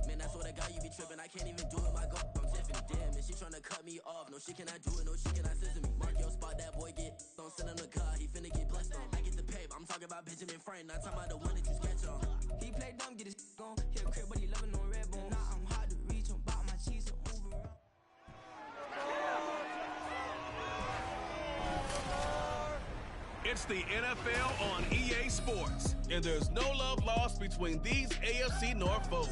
Man, that's what I got, you be tripping. I can't even do it, my go. I'm Tiffany, damn, and she tryna cut me off. No, she cannot do it, no, she cannot scissor me. Mark your spot, that boy get. Don't send him the car, he finna get blessed on. I get the paper, I'm talking about Benjamin Franklin, not talking about the one that you sketch on. He play dumb, get his gone. Hit a crib, but he loving on red bone. Now I'm hard to reach, I'm about my cheese, I'm moving around. It's the NFL on EA Sports, and there's no love lost between these AFC North foes.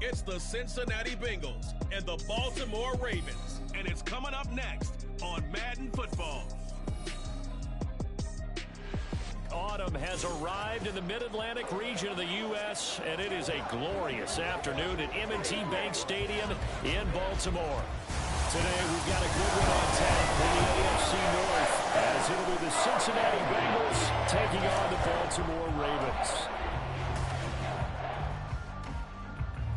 It's the Cincinnati Bengals and the Baltimore Ravens, and it's coming up next on Madden Football. Autumn has arrived in the Mid-Atlantic region of the U.S., and it is a glorious afternoon at M&T Bank Stadium in Baltimore. Today, we've got a good one on tap in the AFC North, as it'll be the Cincinnati Bengals taking on the Baltimore Ravens.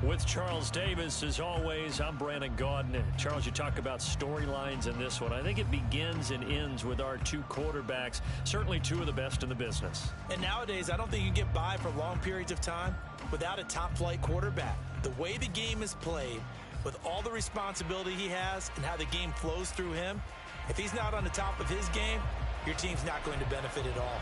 With Charles Davis, as always, I'm Brandon Gaudin. Charles, you talk about storylines in this one. I think it begins and ends with our two quarterbacks, certainly two of the best in the business. And nowadays, I don't think you can get by for long periods of time without a top-flight quarterback. The way the game is played, with all the responsibility he has and how the game flows through him, if he's not on the top of his game, your team's not going to benefit at all.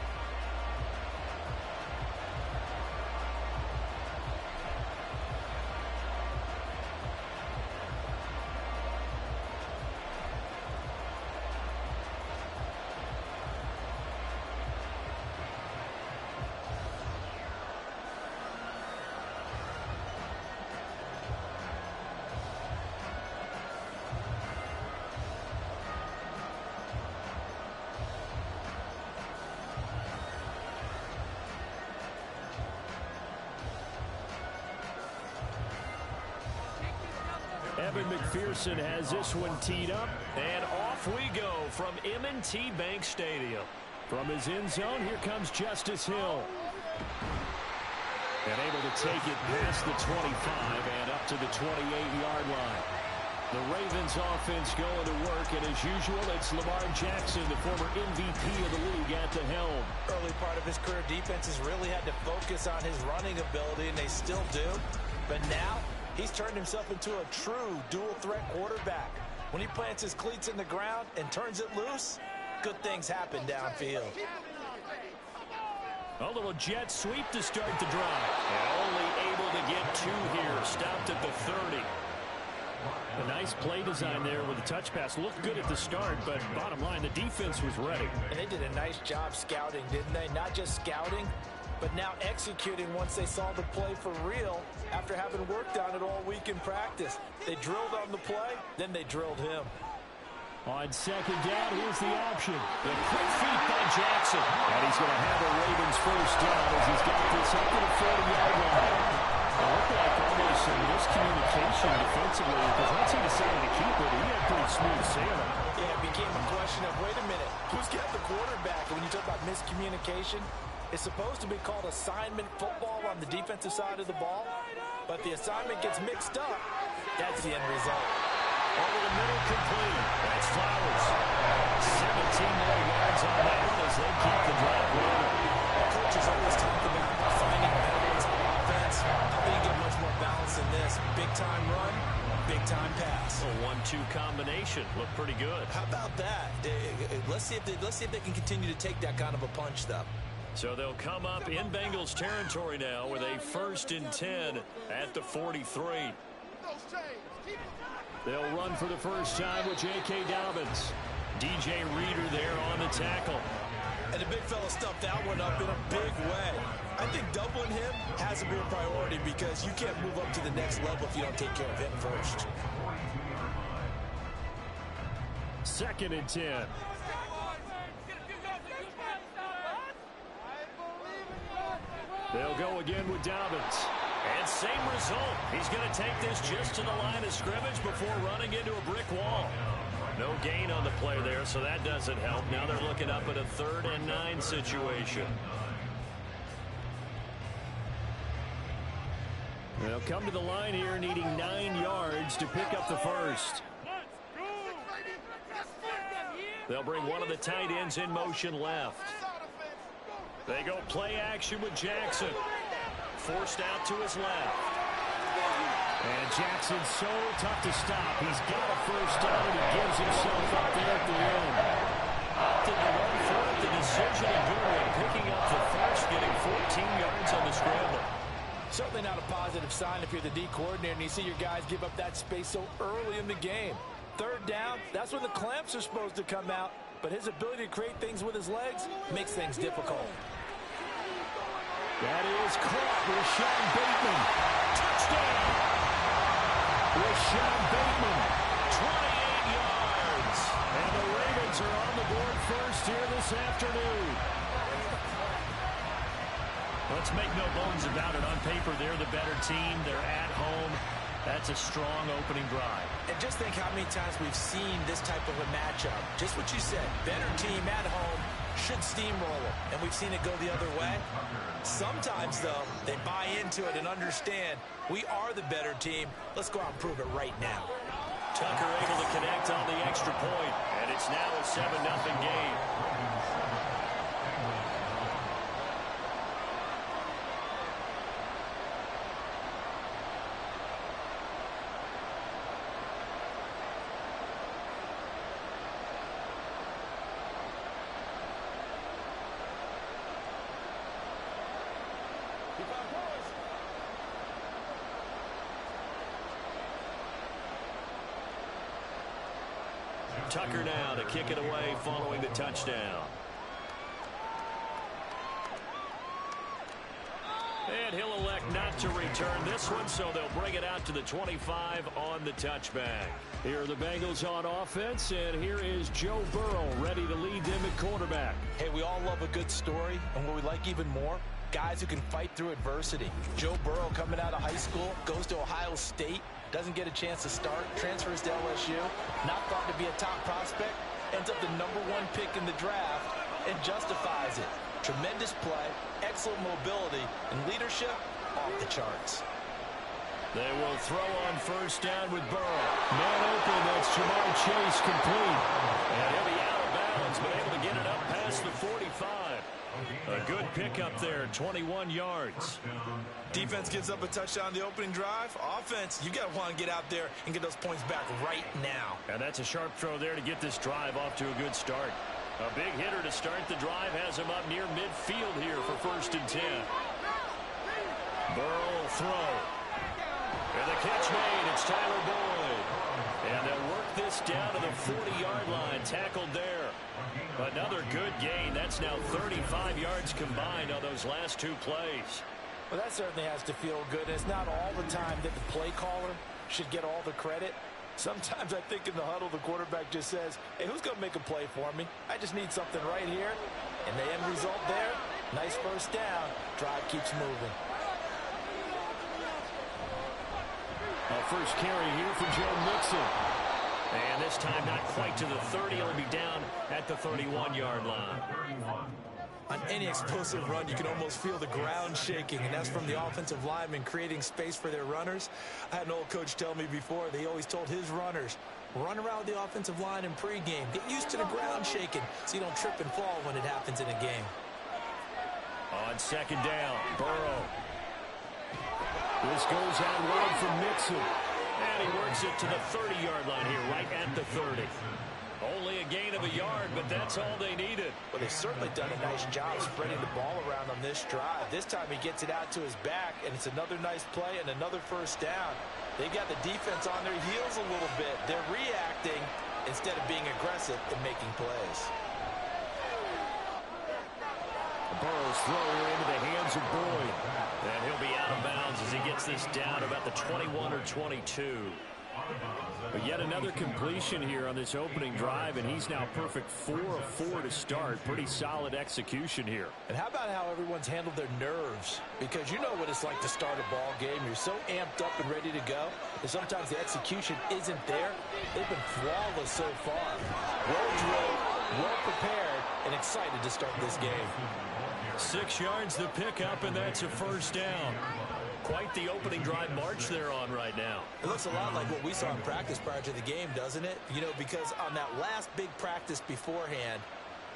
Evan McPherson has this one teed up, and off we go from M&T Bank Stadium. From his end zone, here comes Justice Hill. And able to take it past the 25 and up to the 28-yard line. The Ravens offense going to work, and as usual, it's Lamar Jackson, the former MVP of the league, at the helm. Early part of his career, defenses really had to focus on his running ability, and they still do. But now, he's turned himself into a true dual-threat quarterback. When he plants his cleats in the ground and turns it loose, good things happen downfield. A little jet sweep to start the drive. And only able to get two here. Stopped at the 30. A nice play design there with a touch pass. Looked good at the start, but bottom line, the defense was ready. And they did a nice job scouting, didn't they? Not just scouting, but now executing once they saw the play for real after having worked on it all week in practice. They drilled on the play, then they drilled him. On second down, here's the option. The quick feet by Jackson. And he's going to have a Ravens first down as he's got this up to the 40-yard line. It looked like almost some miscommunication defensively, because once he decided to keep it, he had pretty smooth sailing. Yeah, it became a question of, wait a minute, who's got the quarterback? And when you talk about miscommunication, it's supposed to be called assignment football on the defensive side of the ball, but the assignment gets mixed up. That's the end result. Over the middle, complete. That's Flowers. 17 more yards on that one as they keep the drive rolling. Coaches always talk about finding balance on offense. How do you get much more balance than this? Big-time run, big-time pass. A 1-2 combination. Looked pretty good. How about that? Let's see if they can continue to take that kind of a punch, though. So they'll come up in Bengals territory now with a 1st and 10 at the 43. They'll run for the first time with J.K. Dobbins. DJ Reader there on the tackle. And the big fella stuffed that one up in a big way. I think doubling him has to be a priority because you can't move up to the next level if you don't take care of him first. 2nd and 10. They'll go again with Dobbins. And same result. He's going to take this just to the line of scrimmage before running into a brick wall. No gain on the play there, so that doesn't help. Now they're looking up at a 3rd and 9 situation. They'll come to the line here needing 9 yards to pick up the first. They'll bring one of the tight ends in motion left. They go play action with Jackson. Forced out to his left. And Jackson's so tough to stop. He's got a first down, and he gives himself up there at the end. Opted to run for it. The decision a good one. Picking up the first, getting 14 yards on the scramble. Certainly not a positive sign if you're the D coordinator and you see your guys give up that space so early in the game. Third down, that's when the clamps are supposed to come out. But his ability to create things with his legs makes things difficult. That is caught. Rashawn Bateman. Touchdown. Rashawn Bateman. 28 yards. And the Ravens are on the board first here this afternoon. Let's make no bones about it. On paper, they're the better team. They're at home. That's a strong opening drive. And just think how many times we've seen this type of a matchup. Just what you said, better team at home should steamroll them. And we've seen it go the other way. Sometimes, though, they buy into it and understand we are the better team. Let's go out and prove it right now. Tucker able to connect on the extra point, and it's now a 7-0 game. Tucker now to kick it away following the touchdown. And he'll elect not to return this one, so they'll bring it out to the 25 on the touchback. Here are the Bengals on offense, and here is Joe Burrow ready to lead them at quarterback. Hey, we all love a good story, and what we like even more, guys who can fight through adversity. Joe Burrow coming out of high school, goes to Ohio State, doesn't get a chance to start, transfers to LSU, not thought to be a top prospect, ends up the #1 pick in the draft, and justifies it. Tremendous play, excellent mobility, and leadership off the charts. They will throw on first down with Burrow. Man open, that's Jamar Chase complete. And he'll be out of bounds, but able to get it up past the 45. A good pickup there, 21 yards. Defense gives up a touchdown on the opening drive. Offense, you got to want to get out there and get those points back right now. And that's a sharp throw there to get this drive off to a good start. A big hitter to start the drive has him up near midfield here for 1st and 10. Burrow will throw. And the catch made. It's Tyler Boyd. And they'll work this down to the 40-yard line. Tackled there. Another good gain. That's now 35 yards combined on those last 2 plays. Well, that certainly has to feel good. It's not all the time that the play caller should get all the credit. Sometimes I think in the huddle, the quarterback just says, hey, who's going to make a play for me? I just need something right here. And the end result there, nice first down. Drive keeps moving. A first carry here for Joe Mixon. And this time not quite to the 30. He'll be down at the 31-yard line. On any explosive run, you can almost feel the ground shaking, and that's from the offensive linemen creating space for their runners. I had an old coach tell me before, they always told his runners, run around the offensive line in pregame. Get used to the ground shaking so you don't trip and fall when it happens in a game. On 2nd down, Burrow. This goes out wide from Mixon. And he works it to the 30-yard line here, right at the 30. Only a gain of a yard, but that's all they needed. Well, they've certainly done a nice job spreading the ball around on this drive. This time he gets it out to his back, and it's another nice play and another first down. They've got the defense on their heels a little bit. They're reacting instead of being aggressive and making plays. Burrow's throw into the hands of Boyd. And he'll be out of bounds as he gets this down about the 21 or 22. But yet another completion here on this opening drive, and he's now perfect 4 of 4 to start. Pretty solid execution here. And how about how everyone's handled their nerves? Because you know what it's like to start a ball game. You're so amped up and ready to go, and sometimes the execution isn't there. They've been flawless so far. Well drilled, well prepared, and excited to start this game. 6 yards the pickup, and that's a first down. Quite the opening drive march they're on right now. It looks a lot like what we saw in practice prior to the game, doesn't it? You know, because on that last big practice beforehand,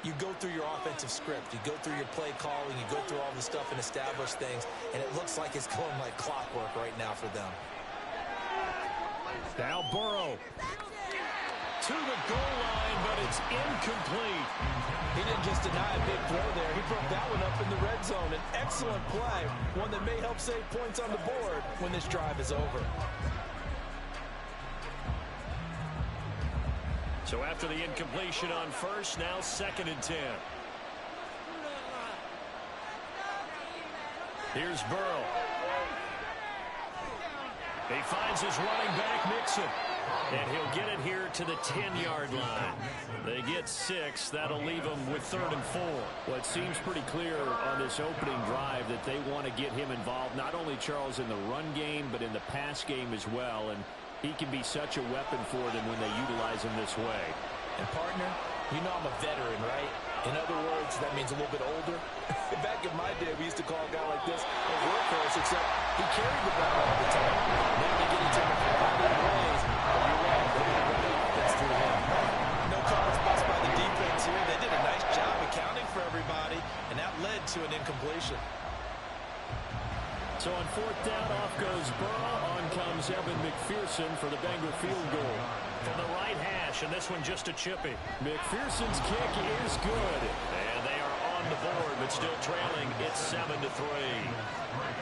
you go through your offensive script, you go through your play calling, you go through all the stuff and establish things, and it looks like it's going like clockwork right now for them. Now Burrow. To the goal line, but it's incomplete. He didn't just deny a big throw there. He broke that one up in the red zone. An excellent play, one that may help save points on the board when this drive is over. So after the incompletion on first, now 2nd and 10. Here's Burrow. He finds his running back, Mixon. And he'll get it here to the 10-yard line. They get 6. That'll leave them with 3rd and 4. Well, it seems pretty clear on this opening drive that they want to get him involved, not only, Charles, in the run game, but in the pass game as well. And he can be such a weapon for them when they utilize him this way. And, partner, you know I'm a veteran, right? In other words, that means a little bit older. Back in my day, we used to call a guy like this a workhorse, except he carried the ball all the time. Now they get into the variety of ways, but you're right, they're going to run the offense through him. No calls bust by the defense here. They did a nice job accounting for everybody, and that led to an incompletion. So on 4th down, off goes Burrow. On comes Evan McPherson for the Bengal field goal. From the right hash, and this one just a chippy. McPherson's kick is good. And they are on the board, but still trailing. It's 7-3.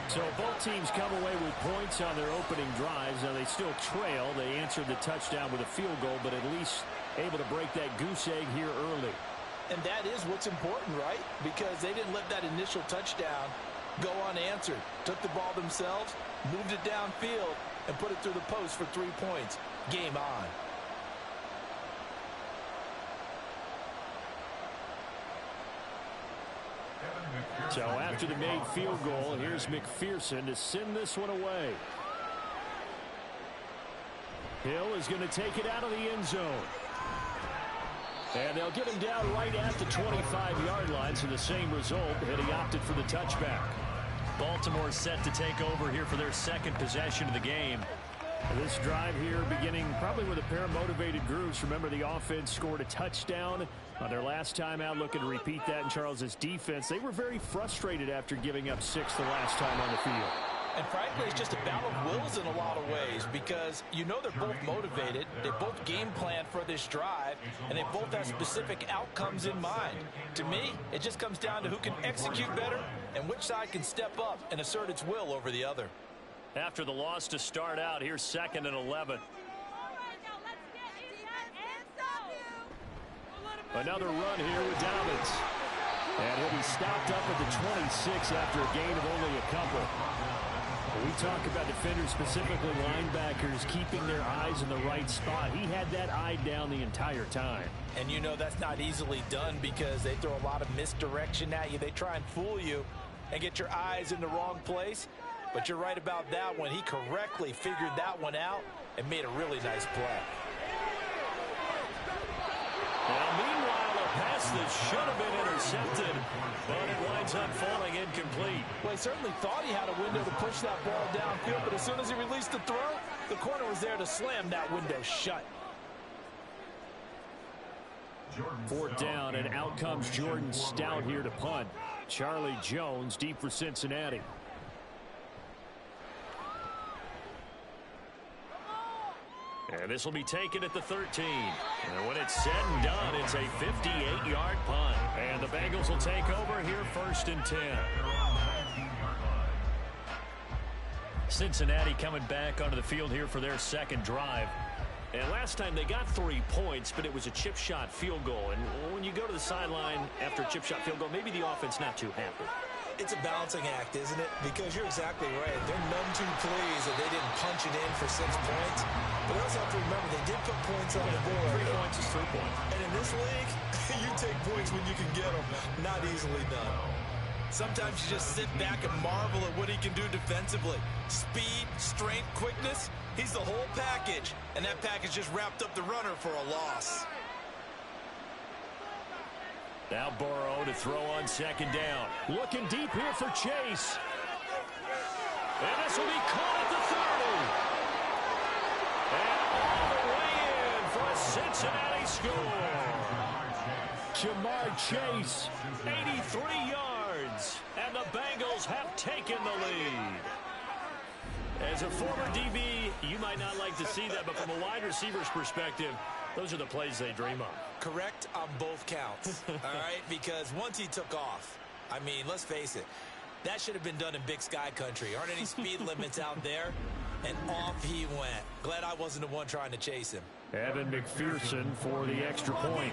So both teams come away with points on their opening drives. Now they still trail. They answered the touchdown with a field goal, but at least able to break that goose egg here early. And that is what's important, right? Because they didn't let that initial touchdown go unanswered. Took the ball themselves, moved it downfield, and put it through the post for 3 points. Game on. So after the made field goal, here's McPherson to send this one away. Hill is going to take it out of the end zone. And they'll get him down right at the 25-yard line, so the same result, and he opted for the touchback. Baltimore set to take over here for their 2nd possession of the game. This drive here beginning probably with a pair of motivated groups. Remember, the offense scored a touchdown on their last time out. Looking to repeat that in Charles's defense. They were very frustrated after giving up 6 the last time on the field. And frankly, it's just a battle of wills in a lot of ways because you know they're both motivated. They both game plan for this drive, and they both have specific outcomes in mind. To me, it just comes down to who can execute better and which side can step up and assert its will over the other. After the loss to start out, here's 2nd and 11. Another run here with Dobbins. And he'll be stopped up at the 26 after a gain of only a couple. We talk about defenders, specifically linebackers, keeping their eyes in the right spot. He had that eye down the entire time. And you know that's not easily done because they throw a lot of misdirection at you. They try and fool you and get your eyes in the wrong place. But you're right about that one. He correctly figured that one out and made a really nice play. Now, meanwhile, a pass that should have been intercepted, but it winds up falling incomplete. Well, he certainly thought he had a window to push that ball downfield, but as soon as he released the throw, the corner was there to slam that window shut. 4th down, and out comes Jordan Stout here to punt. Charlie Jones deep for Cincinnati. And this will be taken at the 13. And when it's said and done, it's a 58-yard punt. And the Bengals will take over here 1st and 10. Cincinnati coming back onto the field here for their 2nd drive. And last time they got 3 points, but it was a chip shot field goal. And when you go to the sideline after a chip shot field goal, maybe the offense not too happy. It's a balancing act, isn't it? Because you're exactly right. They're none too pleased that they didn't punch it in for 6 points. But they also have to remember they did put points on the board. 3 points is 3 points. And in this league, you take points when you can get them. Not easily done. Sometimes you just sit back and marvel at what he can do defensively. Speed, strength, quickness. He's the whole package. And that package just wrapped up the runner for a loss. Now Burrow to throw on 2nd down. Looking deep here for Chase. And this will be caught at the 30. And all the way in for a Cincinnati score. Jamar Chase, 83 yards. And the Bengals have taken the lead. As As a former DB, you might not like to see that, but from a wide receiver's perspective, those are the plays they dream of. Correct on both counts, all right? Because once he took off, I mean, let's face it, that should have been done in Big Sky country. Aren't any speed limits out there? And off he went. Glad I wasn't the one trying to chase him. Evan McPherson for the extra point.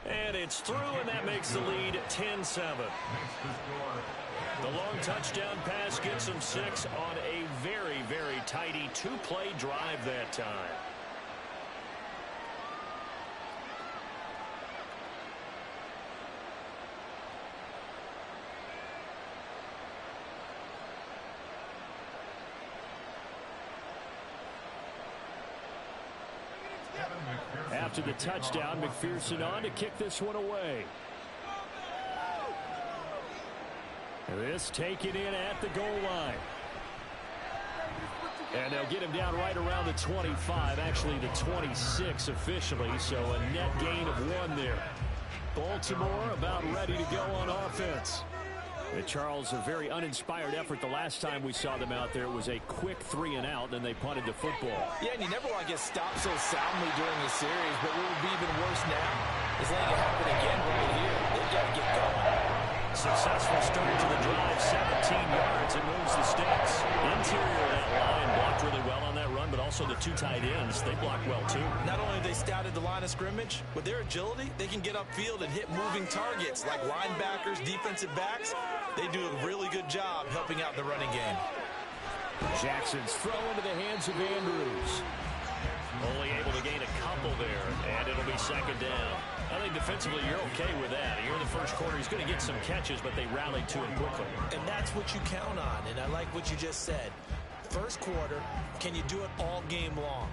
And it's through, and that makes the lead 10-7. The long touchdown pass gets them 6 on a very, very tidy 2-play drive that time. After the touchdown, McPherson on to kick this one away. This taken in at the goal line. And they'll get him down right around the 25, actually the 26 officially, so a net gain of 1 there. Baltimore about ready to go on offense. And Charles, a very uninspired effort the last time we saw them out there. It was a quick 3-and-out, then they punted the football. Yeah, and you never want to get stopped so soundly during the series, but what would be even worse now is letting it happen again right here. They've got to get going. Successful start to the drive, 17 yards. It moves the sticks. Interior of that line blocked really well on that run, but also the 2 tight ends, they blocked well too. Not only have they scouted the line of scrimmage, with their agility, they can get upfield and hit moving targets like linebackers, defensive backs. They do a really good job helping out the running game. Jackson's throw into the hands of Andrews. Only able to gain a couple there, and it'll be 2nd down. I think defensively you're okay with that. You're in the first quarter. He's going to get some catches, but they rallied to him quickly. And that's what you count on, and I like what you just said. First quarter, can you do it all game long?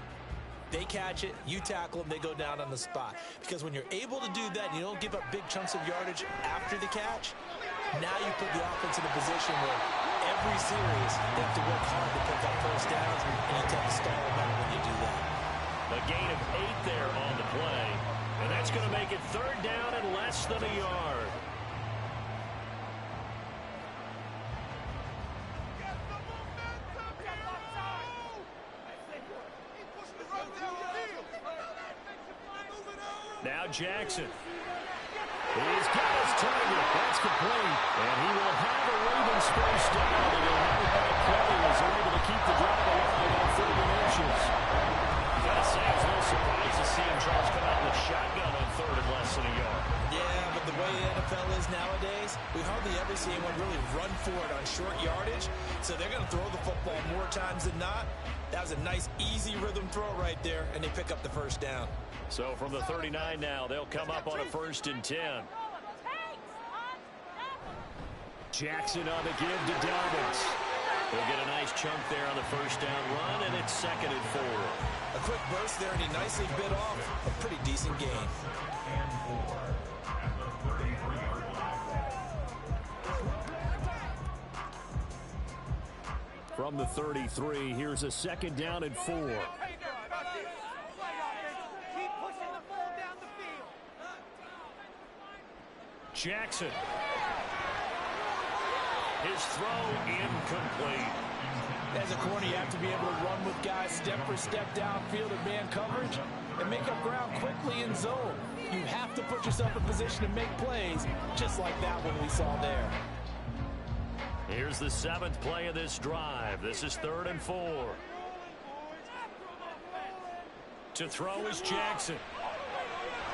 They catch it, you tackle them, they go down on the spot. Because when you're able to do that and you don't give up big chunks of yardage after the catch, now you put the offense in a position where every series they have to work hard to pick up first downs, and you tend to stall them out when you do that. A gain of 8 there on the play, and that's going to make it 3rd down and less than a yard. Now Jackson. He's got his target. That's complete. And he will have a Ravens first down. And he'll have it back play as they're able to keep the drive alive on 30 inches. Gotta say, I was a little surprised to see him, Charles, come out in the shotgun on 3rd and less than a yard. Yeah, but the way the NFL is nowadays, we hardly ever see anyone really run for it on short yardage. So they're going to throw the football more times than not. That was a nice, easy rhythm throw right there, and they pick up the first down. So from the 39 now, they'll come up on a 1st and 10. Jackson on the give to Dobbins. He'll get a nice chunk there on the first down run, and it's 2nd and 4. A quick burst there, and he nicely bit off a pretty decent gain. From the 33, here's a 2nd down and 4. Jackson. His throw incomplete. As a corner, you have to be able to run with guys step for step downfield in man coverage and make up ground quickly in zone. You have to put yourself in position to make plays, just like that one we saw there. Here's the 7th play of this drive. This is 3rd and 4. To throw is Jackson.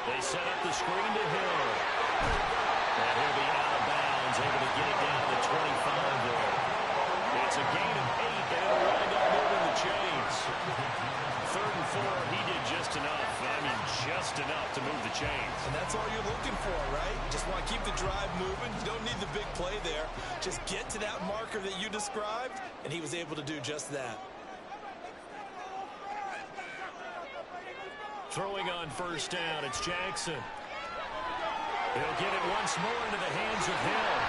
They set up the screen to Hill. And he'll be out of bounds, able to get it down to 25 there. It's a gain of 8, and it'll wind up moving the chains. 3rd and 4, he did just enough. I mean, just enough to move the chains. And that's all you're looking for, right? Just want to keep the drive moving. You don't need the big play there. Just get to that marker that you described, and he was able to do just that. Throwing on first down, it's Jackson. He'll get it once more into the hands of Hill.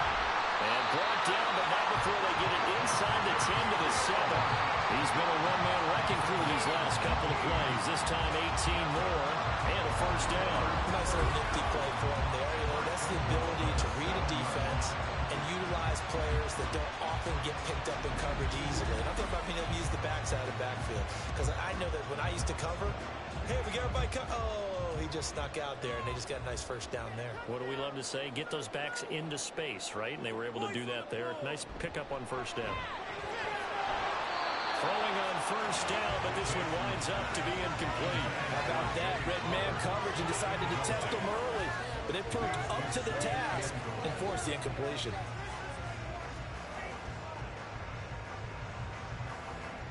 And brought down, but not before they get it inside the 10 to the 7. He's been a one-man wrecking crew these last couple of plays. This time 18 more and a first down. Nice little nifty play for him there. You know, that's the ability to read a defense and utilize that don't often get picked up in coverage easily. And I'm talking about being able to use the backside of the backfield. Because I know that when I used to cover, hey, we got everybody he just snuck out there, and they just got a nice first down there. What do we love to say? Get those backs into space, right? And they were able to do that there. Nice pickup on first down. Throwing on first down, but this one winds up to be incomplete. How about that? Red man coverage and decided to test them early. But they proved up to the task and forced the incompletion.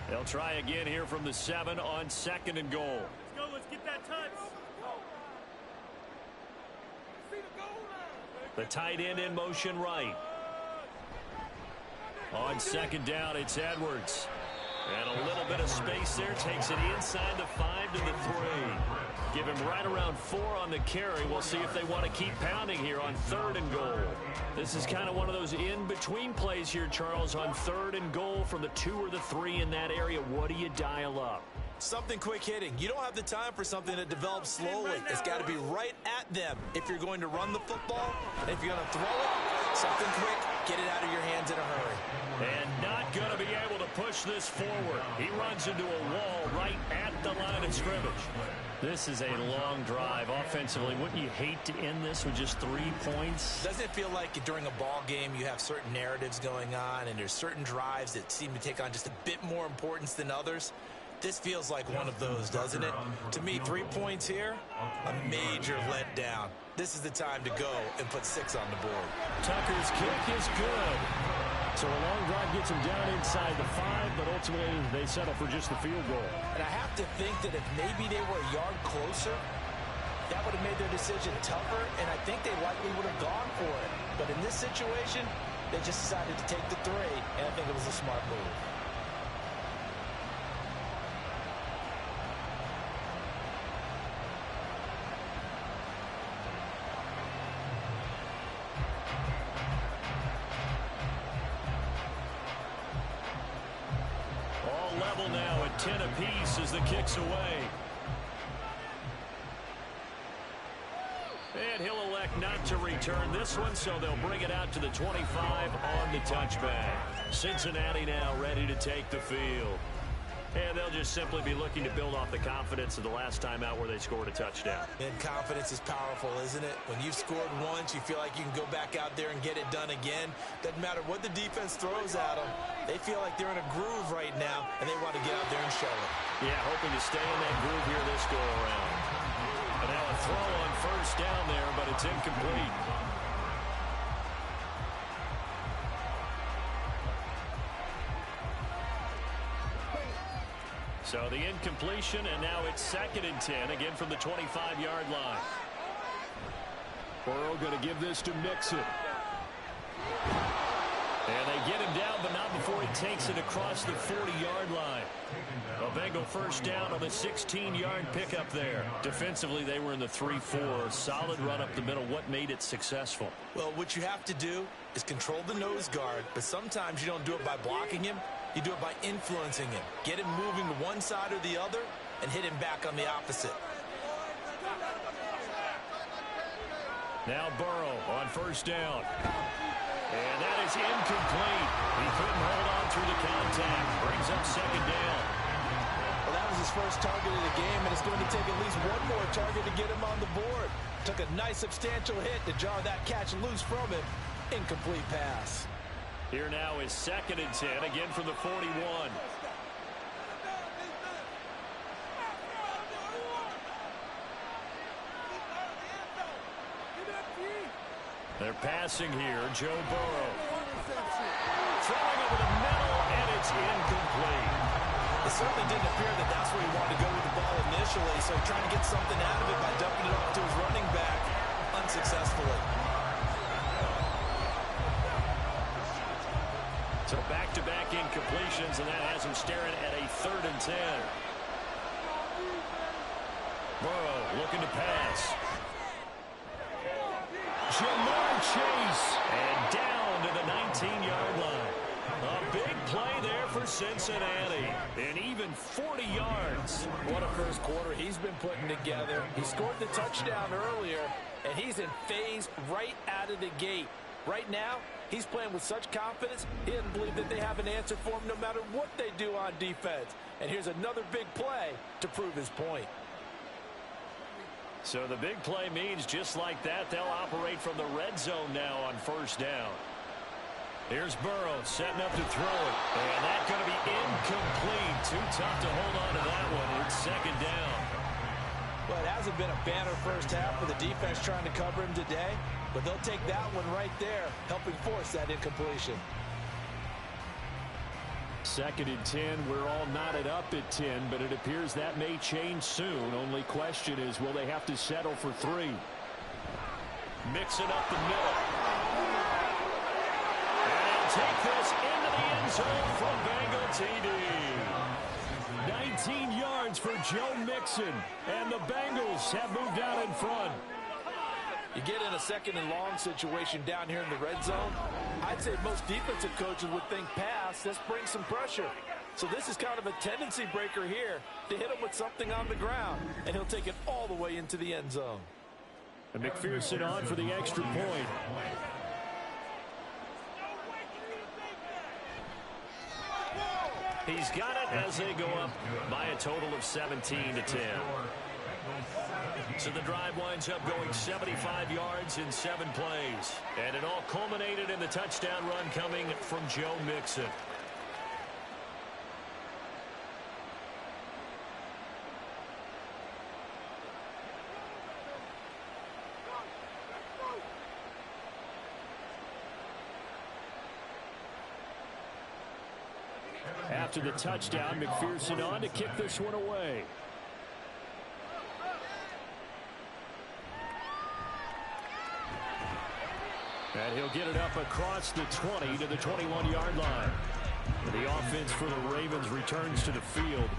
They'll try again here from the 7 on 2nd and goal. Let's go. Let's get that touch. The tight end in motion right. On 2nd down, it's Edwards. And a little bit of space there. Takes it inside the 5 to the 3. Give him right around 4 on the carry. We'll see if they want to keep pounding here on 3rd and goal. This is kind of one of those in-between plays here, Charles, on 3rd and goal from the 2 or the 3 in that area. What do you dial up? Something quick hitting. You don't have the time for something that develops slowly. It's got to be right at them if you're going to run the football. And if you're going to throw it, something quick, get it out of your hands in a hurry. And not going to be able to push this forward. He runs into a wall right at the line of scrimmage. This is a long drive offensively. Wouldn't you hate to end this with just 3 points? Doesn't it feel like during a ball game you have certain narratives going on and there's certain drives that seem to take on just a bit more importance than others? This feels like one of those, doesn't it? To me, 3 points here, a major letdown. This is the time to go and put 6 on the board. Tucker's kick is good. So a long drive gets him down inside the 5, but ultimately they settle for just the field goal. And I have to think that if maybe they were a yard closer, that would have made their decision tougher, and I think they likely would have gone for it. But in this situation, they just decided to take the 3, and I think it was a smart move. Level now at 10 apiece as the kick's away. And he'll elect not to return this one, so they'll bring it out to the 25 on the touchback. Cincinnati now ready to take the field. And they'll just simply be looking to build off the confidence of the last time out where they scored a touchdown. And confidence is powerful, isn't it? When you've scored once, you feel like you can go back out there and get it done again. Doesn't matter what the defense throws at them. They feel like they're in a groove right now, and they want to get out there and show it. Yeah, hoping to stay in that groove here this go-around. And now a throw on first down there, but it's incomplete. So the incompletion, and now it's 2nd and 10, again from the 25-yard line. Burrow going to give this to Mixon. And they get him down, but not before he takes it across the 40-yard line. A Bengal first down on the 16-yard pickup there. Defensively, they were in the 3-4. Solid run up the middle. What made it successful? Well, what you have to do is control the nose guard, but sometimes you don't do it by blocking him. You do it by influencing him. Get him moving to one side or the other and hit him back on the opposite. Now Burrow on first down. And that is incomplete. He couldn't hold on through the contact. Brings up 2nd down. Well, that was his first target of the game, and it's going to take at least one more target to get him on the board. Took a nice substantial hit to jar that catch loose from him. Incomplete pass. Here now is 2nd and 10, again from the 41. They're passing here, Joe Burrow. Throwing over the middle, and it's incomplete. It certainly didn't appear that that's where he wanted to go with the ball initially, so trying to get something out of it by dumping it off to his running back unsuccessfully. So back-to-back incompletions, and that has him staring at a 3rd and 10. Burrow looking to pass. Jamar Chase, and down to the 19-yard line. A big play there for Cincinnati, and even 40 yards. What a first quarter he's been putting together. He scored the touchdown earlier, and he's in phase right out of the gate. Right now, he's playing with such confidence, he doesn't believe that they have an answer for him no matter what they do on defense. And here's another big play to prove his point. So the big play means just like that, they'll operate from the red zone now on first down. Here's Burrow setting up to throw it. And that's going to be incomplete. Too tough to hold on to that one. It's second down. Well, it hasn't been a banner first half for the defense trying to cover him today, but they'll take that one right there, helping force that incompletion. Second and 10. We're all knotted up at 10, but it appears that may change soon. Only question is, will they have to settle for 3? Mixing up the middle. And he'll take this into the end zone from Bengal TD. 19 yards for Joe Mixon, and the Bengals have moved out in front. You get in a second and long situation down here in the red zone, I'd say most defensive coaches would think pass, let's bring some pressure. So this is kind of a tendency breaker here to hit him with something on the ground, and he'll take it all the way into the end zone. And McPherson on for the extra point. He's got it as they go up by a total of 17-10. So the drive winds up going 75 yards in 7 plays. And it all culminated in the touchdown run coming from Joe Mixon. After the touchdown, McPherson on to kick this one away. And he'll get it up across the 20 to the 21-yard line. The offense for the Ravens returns to the field.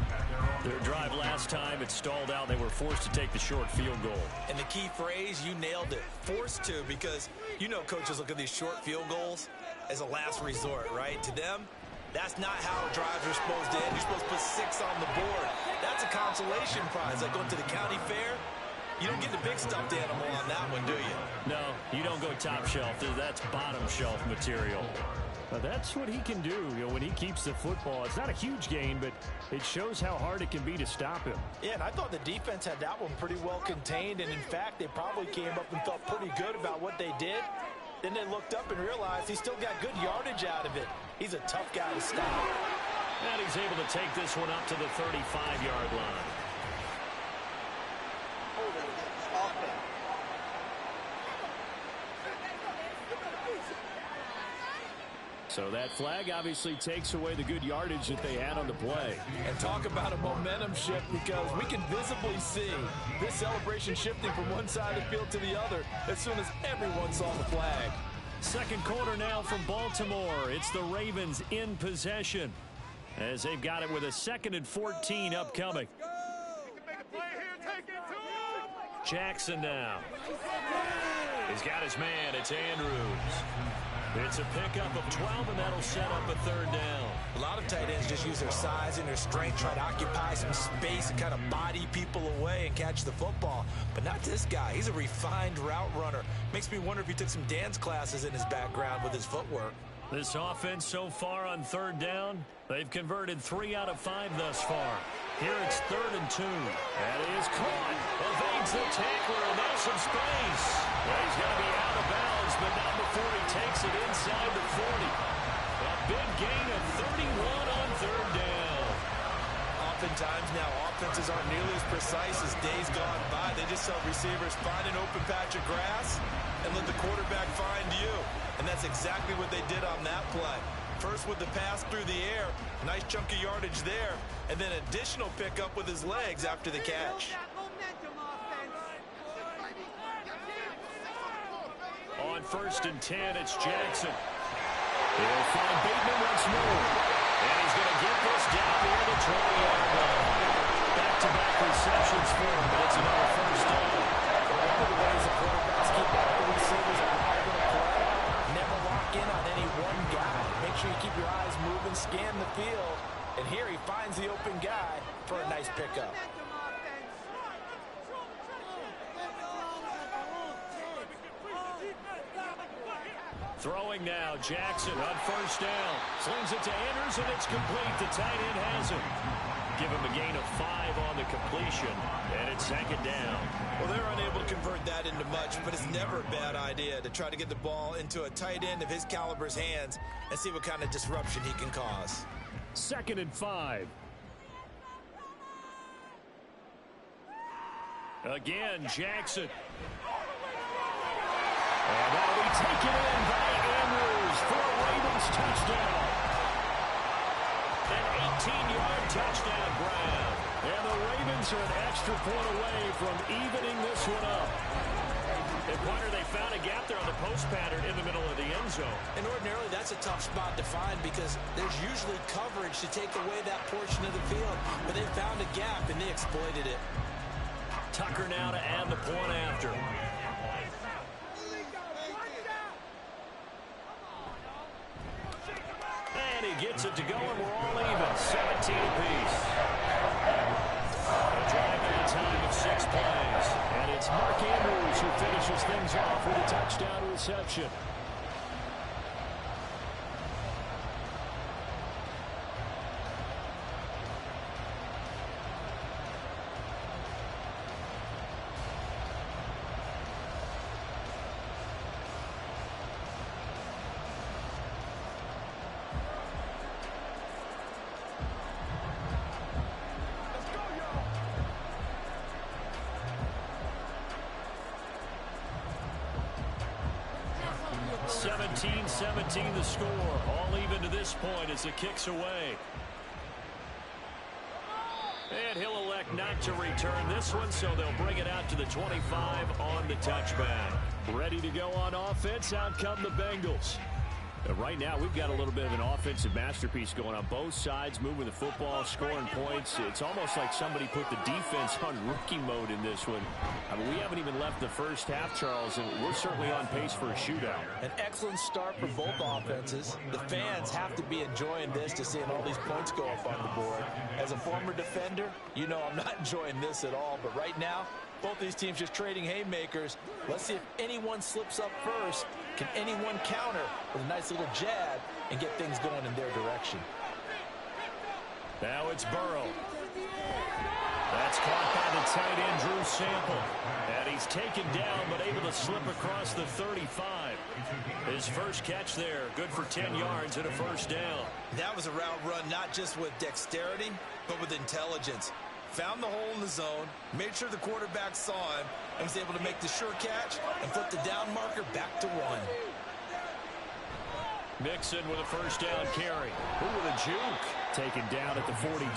Their drive last time, it stalled out. They were forced to take the short field goal. And the key phrase, you nailed it, forced to, because you know coaches look at these short field goals as a last resort, right? To them, that's not how drives are supposed to end. You're supposed to put 6 on the board. That's a consolation prize, like going to the county fair. You don't get the big stuffed animal on that one, do you? No, you don't go top shelf. That's bottom shelf material. Now that's what he can do, when he keeps the football. It's not a huge gain, but it shows how hard it can be to stop him. Yeah, and I thought the defense had that one pretty well contained, and in fact, they probably came up and felt pretty good about what they did. Then they looked up and realized he still got good yardage out of it. He's a tough guy to stop. And he's able to take this one up to the 35-yard line. So that flag obviously takes away the good yardage that they had on the play. And talk about a momentum shift, because we can visibly see this celebration shifting from one side of the field to the other as soon as everyone saw the flag. Second quarter now from Baltimore. It's the Ravens in possession as they've got it with a 2nd and 14 upcoming. Jackson now. He's got his man. It's Andrews. It's a pickup of 12, and that'll set up a 3rd down. A lot of tight ends just use their size and their strength, try to occupy some space and kind of body people away and catch the football. But not this guy. He's a refined route runner. Makes me wonder if he took some dance classes in his background with his footwork. This offense so far on 3rd down, they've converted 3 out of 5 thus far. Here it's 3rd and 2. And he is caught. Evades the tackler, and there's some space. Well, he's going to be out of bounds, but not before he takes it inside the 40. A big gain of 31 on 3rd down. Oftentimes now, offenses aren't nearly as precise as days gone by. They just tell receivers, find an open patch of grass and let the quarterback find you. And that's exactly what they did on that play. First with the pass through the air, nice chunk of yardage there, and then additional pickup with his legs after the catch. On 1st and 10, it's Jackson. He'll find Bateman once more. And he's going to get this down near the 20-yard line. Back-to-back receptions for him, but it's another 1st down. One of the ways the quarterbacks keep all the receivers are not going to play. Never lock in on any one guy. Make sure you keep your eyes moving, scan the field. And here he finds the open guy for a nice pickup. 3rd Throwing now, Jackson on first down. Slings it to Andrews, and it's complete. The tight end has it. Give him a gain of 5 on the completion, and it's second down. Well, they're unable to convert that into much, but it's never a bad idea to try to get the ball into a tight end of his caliber's hands and see what kind of disruption he can cause. 2nd and 5. Again, Jackson. And that'll be taken in by Andrews for a Ravens touchdown. An 18-yard touchdown grab. And the Ravens are an extra point away from evening this one up. And Pointer, they found a gap there on the post pattern in the middle of the end zone. And ordinarily, that's a tough spot to find because there's usually coverage to take away that portion of the field. But they found a gap, and they exploited it. Tucker now to add the point after. And he gets it to go, and we're all even. 17 apiece. A drive at a time of 6 plays. And it's Mark Andrews who finishes things off with a touchdown reception. (17-17) the score. All even to this point as it kicks away. And he'll elect not to return this one, so they'll bring it out to the 25 on the touchback. Ready to go on offense. Out come the Bengals. Right now, we've got a little bit of an offensive masterpiece going on both sides, moving the football, scoring points. It's almost like somebody put the defense on rookie mode in this one. I mean, we haven't even left the first half, Charles, and we're certainly on pace for a shootout. An excellent start for both offenses. The fans have to be enjoying this to seeing all these points go up on the board. As a former defender, you know I'm not enjoying this at all, but right now, both these teams just trading haymakers. Let's see if anyone slips up first. Can anyone counter with a nice little jab and get things going in their direction? Now it's Burrow. That's caught by the tight end, Drew Sample. And he's taken down, but able to slip across the 35. His first catch there, good for 10 yards and a first down. That was a route run not just with dexterity, but with intelligence. Found the hole in the zone, made sure the quarterback saw him, and was able to make the sure catch and flip the down marker back to 1. Mixon with a first down carry. Ooh, with a juke. Taken down at the 42.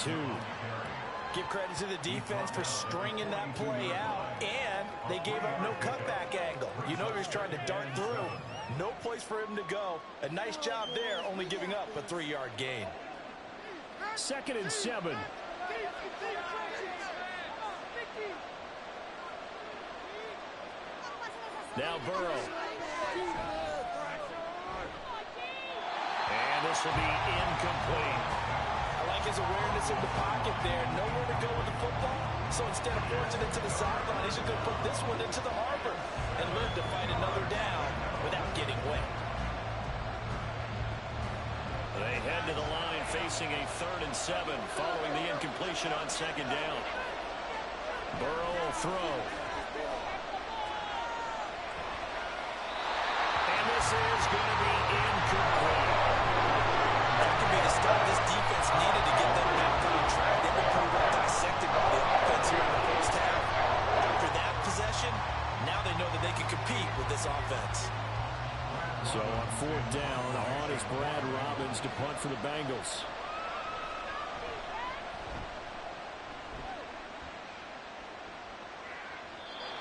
Give credit to the defense for stringing that play out, and they gave up no cutback angle. You know he was trying to dart through. No place for him to go. A nice job there, only giving up a 3-yard gain. 2nd and 7. Now Burrow. And this will be incomplete. I like his awareness in the pocket there. Nowhere to go with the football. So instead of forcing it to the sideline, he's just going to put this one into the harbor and live to find another down without getting wet. They head to the line facing a 3rd and 7 following the incompletion on 2nd down. Burrow will throw. This is going to be incomplete. That could be the start this defense needed to get them back on track. They've been pretty well dissected by the offense here in the first half. After that possession, now they know that they can compete with this offense. So on 4th down, on is Brad Robbins to punt for the Bengals.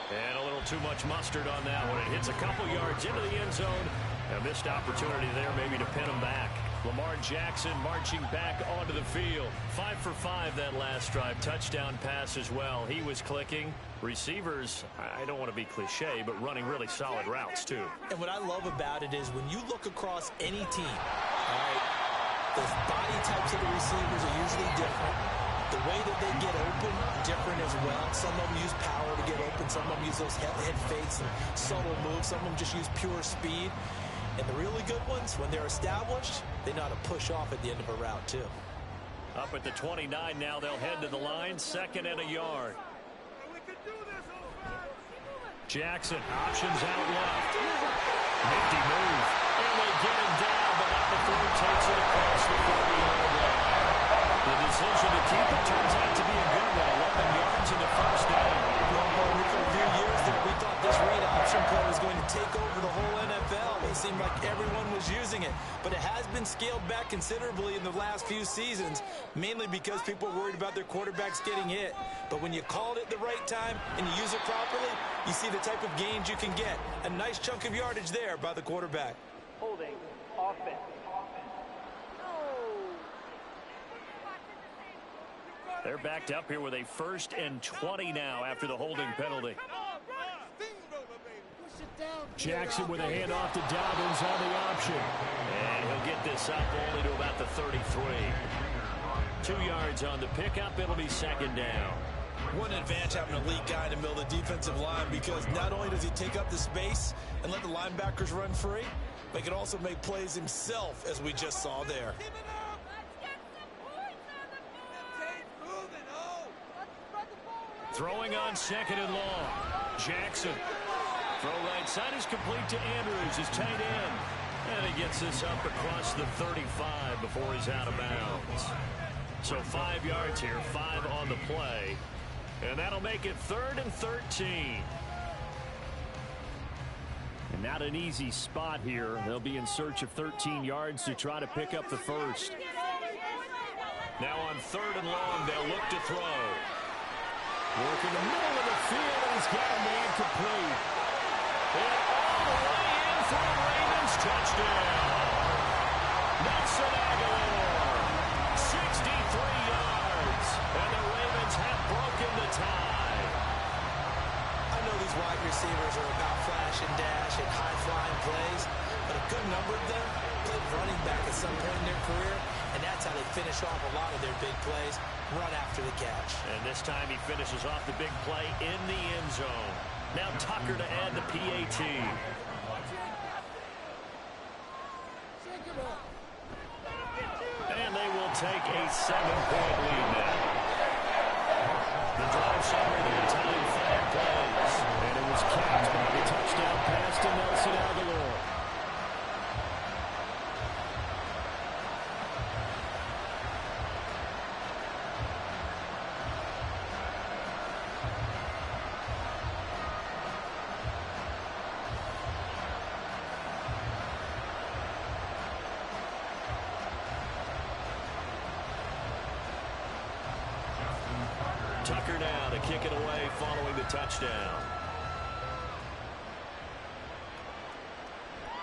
And a little too much mustard on that one. It hits a couple yards into the end zone. A missed opportunity there maybe to pin him back. Lamar Jackson marching back onto the field. 5 for 5 that last drive. Touchdown pass as well. He was clicking. Receivers, I don't want to be cliche, but running really solid routes too. And what I love about it is when you look across any team, all right, the body types of the receivers are usually different. The way that they get open, different as well. Some of them use power to get open. Some of them use those head fakes and subtle moves. Some of them just use pure speed. And the really good ones, when they're established, they know how to push off at the end of a route, too. Up at the 29 now, they'll head to the line, 2nd and a yard. Jackson, options out left. Nifty move. And they get him down, but not before he takes it across the 40-yard line. The decision to keep it turns out to be a good one. 11 yards in the first down. For a few years there, we thought this read option play was going to take over the whole NFL. It seemed like everyone was using it. But it has been scaled back considerably in the last few seasons, mainly because people are worried about their quarterbacks getting hit. But when you call it at the right time and you use it properly, you see the type of gains you can get. A nice chunk of yardage there by the quarterback. Holding offense. They're backed up here with a 1st and 20 now after the holding penalty. Jackson with a handoff to Dobbins on the option. And he'll get this up only to about the 33. 2 yards on the pickup. It'll be 2nd down. What an advantage having an elite guy in the middle of the defensive line, because not only does he take up the space and let the linebackers run free, but he can also make plays himself, as we just saw there. Throwing on 2nd and long. Jackson. Throw right side is complete to Andrews, his tight end. And he gets this up across the 35 before he's out of bounds. So 5 yards here, 5 on the play. And that'll make it 3rd and 13. And not an easy spot here. They'll be in search of 13 yards to try to pick up the first. Now on 3rd and long, they'll look to throw. Work in the middle of the field, and he's got a man complete. And all the way in for the Ravens touchdown. Nelson Aguilar, 63 yards, and the Ravens have broken the tie. I know these wide receivers are about flash and dash and high-flying plays, but a good number of them played running back at some point in their career, and that's how they finish off a lot of their big plays, run after the catch. And this time he finishes off the big play in the end zone. Now Tucker to add the PAT. And they will take a 7-point lead now. The drive summary there, time 5 plays. And it was capped by the touchdown pass to Nelson Aguilar. Tucker now to kick it away following the touchdown.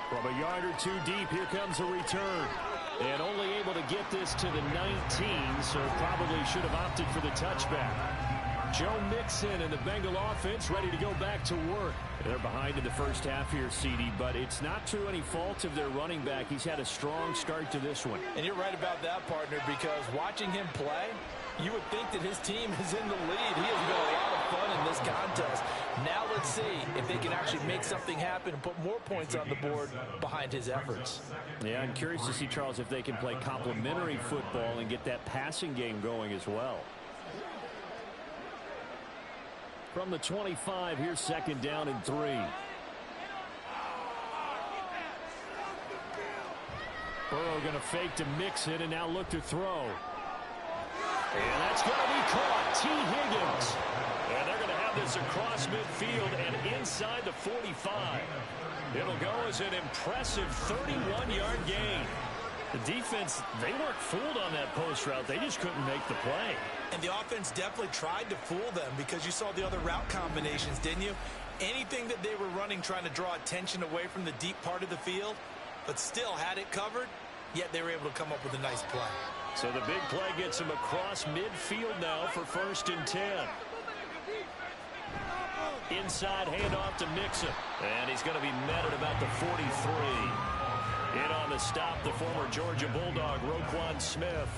From a yard or 2 deep, here comes a return. And only able to get this to the 19, so probably should have opted for the touchback. Joe Mixon and the Bengal offense ready to go back to work. They're behind in the first half here, CD, but it's not through any fault of their running back. He's had a strong start to this one. And you're right about that, partner, because watching him play, you would think that his team is in the lead. He has been a lot of fun in this contest. Now let's see if they can actually make something happen and put more points on the board behind his efforts. Yeah, I'm curious to see, Charles, if they can play complementary football and get that passing game going as well. From the 25, here's 2nd down and 3. Burrow going to fake to Mixon and now look to throw. And that's going to be caught. T. Higgins. And they're going to have this across midfield and inside the 45. It'll go as an impressive 31-yard gain. The defense, they weren't fooled on that post route. They just couldn't make the play. And the offense definitely tried to fool them, because you saw the other route combinations, didn't you? Anything that they were running trying to draw attention away from the deep part of the field, but still had it covered, yet they were able to come up with a nice play. So the big play gets him across midfield now for 1st and 10. Inside handoff to Mixon. And he's going to be met at about the 43. In on the stop, the former Georgia Bulldog, Roquan Smith.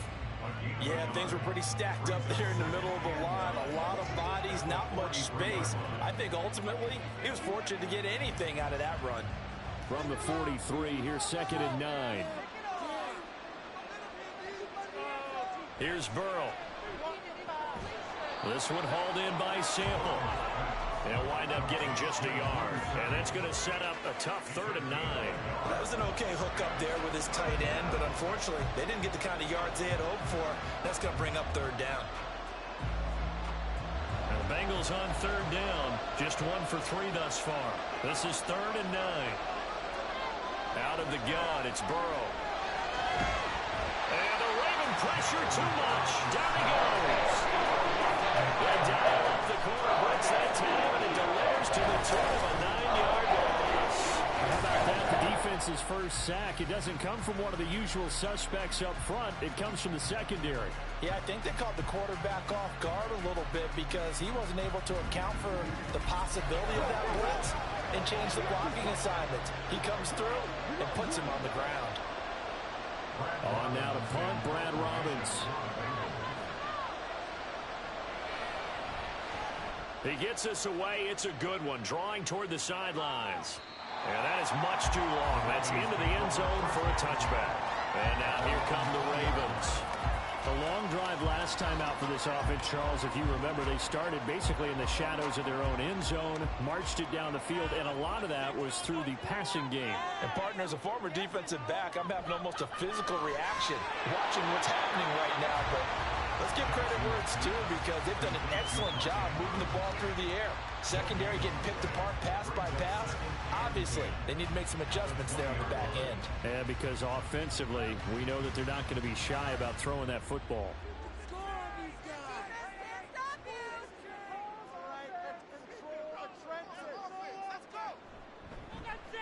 Yeah, things were pretty stacked up there in the middle of the line. A lot of bodies, not much space. I think ultimately he was fortunate to get anything out of that run. from the 43. Here's 2nd and 9. Here's Burrow. This one hauled in by Sample. They'll wind up getting just a yard. And that's going to set up a tough 3rd and 9. That was an okay hookup there with his tight end, but unfortunately, they didn't get the kind of yards they had hoped for. That's going to bring up 3rd down. And the Bengals on 3rd down. Just 1 for 3 thus far. This is 3rd and 9. Out of the gun, it's Burrow. And the Raven pressure too much. Down he goes. They dial up the corner, blitz that time, and it delivers to the tune of a 9-yard loss. How about that? The defense's first sack. It doesn't come from one of the usual suspects up front. It comes from the secondary. Yeah, I think they caught the quarterback off guard a little bit because he wasn't able to account for the possibility of that blitz and change the blocking assignments. He comes through and puts him on the ground. On now to punt, Brad Robbins. He gets us away. It's a good one. Drawing toward the sidelines. And that is much too long. That's into the end zone for a touchback. And now here come the Ravens. A long drive last time out for this offense, Charles. If you remember, they started basically in the shadows of their own end zone, marched it down the field, and a lot of that was through the passing game. And, partner, as a former defensive back, I'm having almost a physical reaction watching what's happening right now. But let's give credit where it's due because they've done an excellent job moving the ball through the air. Secondary getting picked apart pass by pass. Obviously, they need to make some adjustments there on the back end. Yeah, because offensively, we know that they're not going to be shy about throwing that football.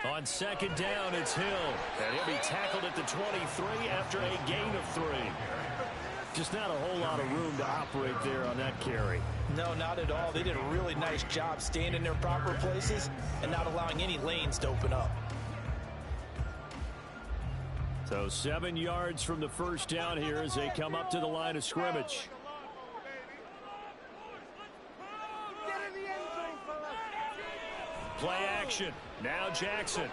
On 2nd down, it's Hill. And he'll be tackled at the 23 after a gain of 3. Just not a whole lot of room to operate there on that carry. No, not at all. They did a really nice job staying in their proper places and not allowing any lanes to open up. So 7 yards from the first down here as they come up to the line of scrimmage. Play action. Now Jackson. Able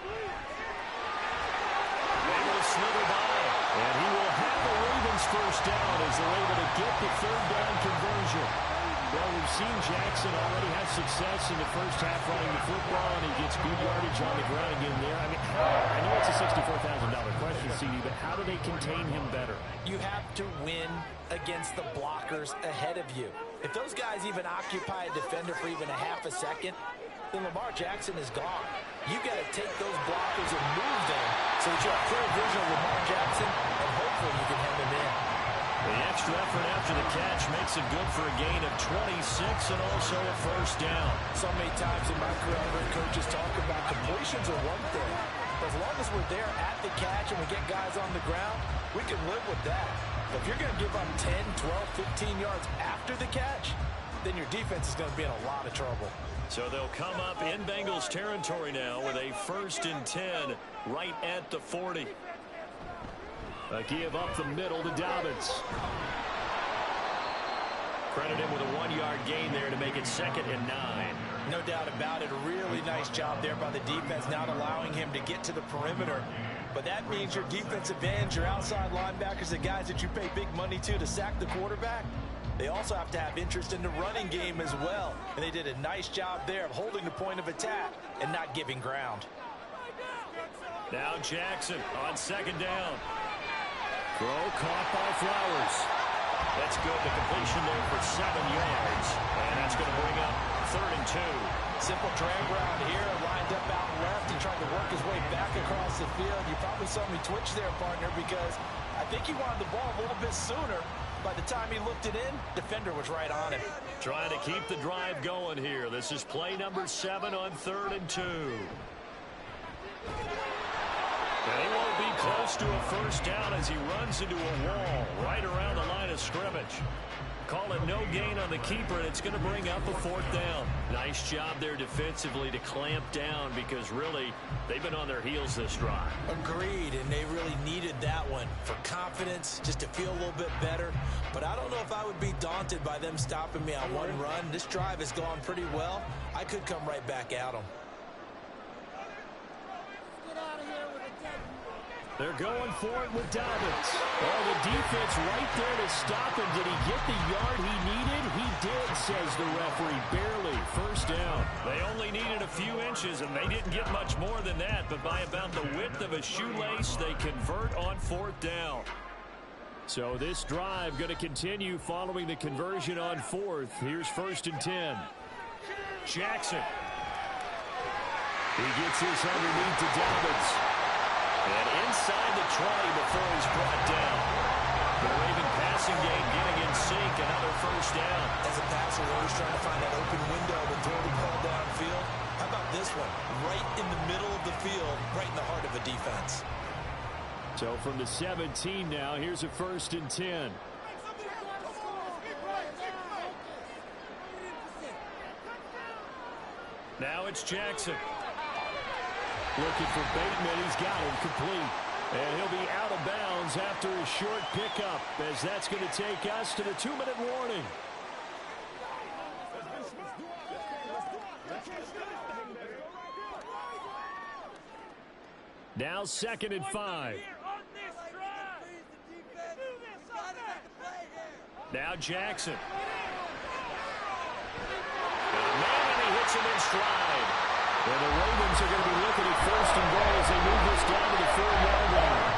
to slither by. And he will have the Ravens first down as they're able to get the 3rd down conversion. Well, we've seen Jackson already have success in the first half running the football, and he gets good yardage on the ground again there. I mean, I know it's a $64,000 question, CD, but how do they contain him better? You have to win against the blockers ahead of you. If those guys even occupy a defender for even a half a second, then Lamar Jackson is gone. You got to take those blockers and move them so that you have clear vision of Lamar Jackson, and hopefully you can hem him in. The extra effort after the catch makes it good for a gain of 26 and also a first down. So many times in my career, I've heard coaches talk about completions are one thing. But as long as we're there at the catch and we get guys on the ground, we can live with that. But if you're going to give up 10, 12, 15 yards after the catch, then your defense is going to be in a lot of trouble. So they'll come up in Bengals territory now with a 1st and 10 right at the 40. A give up the middle to Dobbins. Credit him with a 1-yard gain there to make it 2nd and 9. No doubt about it. A really nice job there by the defense, not allowing him to get to the perimeter. But that means your defensive ends, your outside linebackers, the guys that you pay big money to sack the quarterback, they also have to have interest in the running game as well. And they did a nice job there of holding the point of attack and not giving ground. Now Jackson on 2nd down. Throw caught by Flowers. That's good. The completion there for 7 yards. And that's going to bring up 3rd and 2. Simple drag route here, lined up out left. He tried to work his way back across the field. You probably saw me twitch there, partner, because I think he wanted the ball a little bit sooner. By the time he looked it in, defender was right on him. Trying to keep the drive going here. This is play number 7 on 3rd and 2. And he won't be close to a first down as he runs into a wall right around the line of scrimmage. Call it no gain on the keeper, and it's going to bring up a 4th down. Nice job there defensively to clamp down because really they've been on their heels this drive. Agreed, and they really needed that one for confidence, just to feel a little bit better. But I don't know if I would be daunted by them stopping me on one run. This drive has gone pretty well. I could come right back at them. They're going for it with Dobbins. Oh, the defense right there to stop him. Did he get the yard he needed? He did, says the referee. Barely. First down. They only needed a few inches, and they didn't get much more than that. But by about the width of a shoelace, they convert on 4th down. So this drive going to continue following the conversion on 4th. Here's 1st and 10. Jackson. He gets this underneath to Dobbins. And inside the 20 before he's brought down. The Raven passing game getting in sync. Another 1st down. As a passer, they're always trying to find that open window to throw the ball downfield. How about this one? Right in the middle of the field, right in the heart of a defense. So from the 17 now, here's a 1st and 10. Now it's Jackson. Looking for Bateman. He's got him complete. And he'll be out of bounds after a short pickup, as that's going to take us to the 2-minute warning. Now 2nd and 5. Now Jackson. Man, he hits him in stride. And the Ravens are going to be looking at 1st and goal as they move this down to the 4-yard line.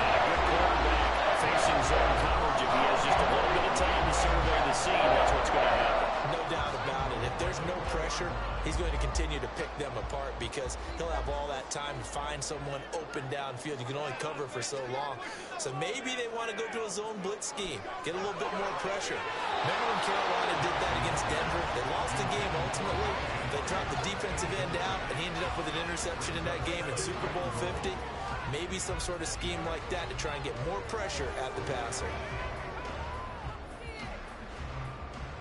And a good quarterback facing zone coverage. If he has just a little bit of time to survey the scene, that's what's going to happen. No doubt about it. If there's no pressure, he's going to continue to pick them apart because he'll have all that time to find someone open downfield. You can only cover for so long. So maybe they want to go to a zone blitz scheme, get a little bit more pressure. Remember when Carolina did that against Denver? They lost the game ultimately. They dropped the defensive end out, and he ended up with an interception in that game in Super Bowl 50. Maybe some sort of scheme like that to try and get more pressure at the passer.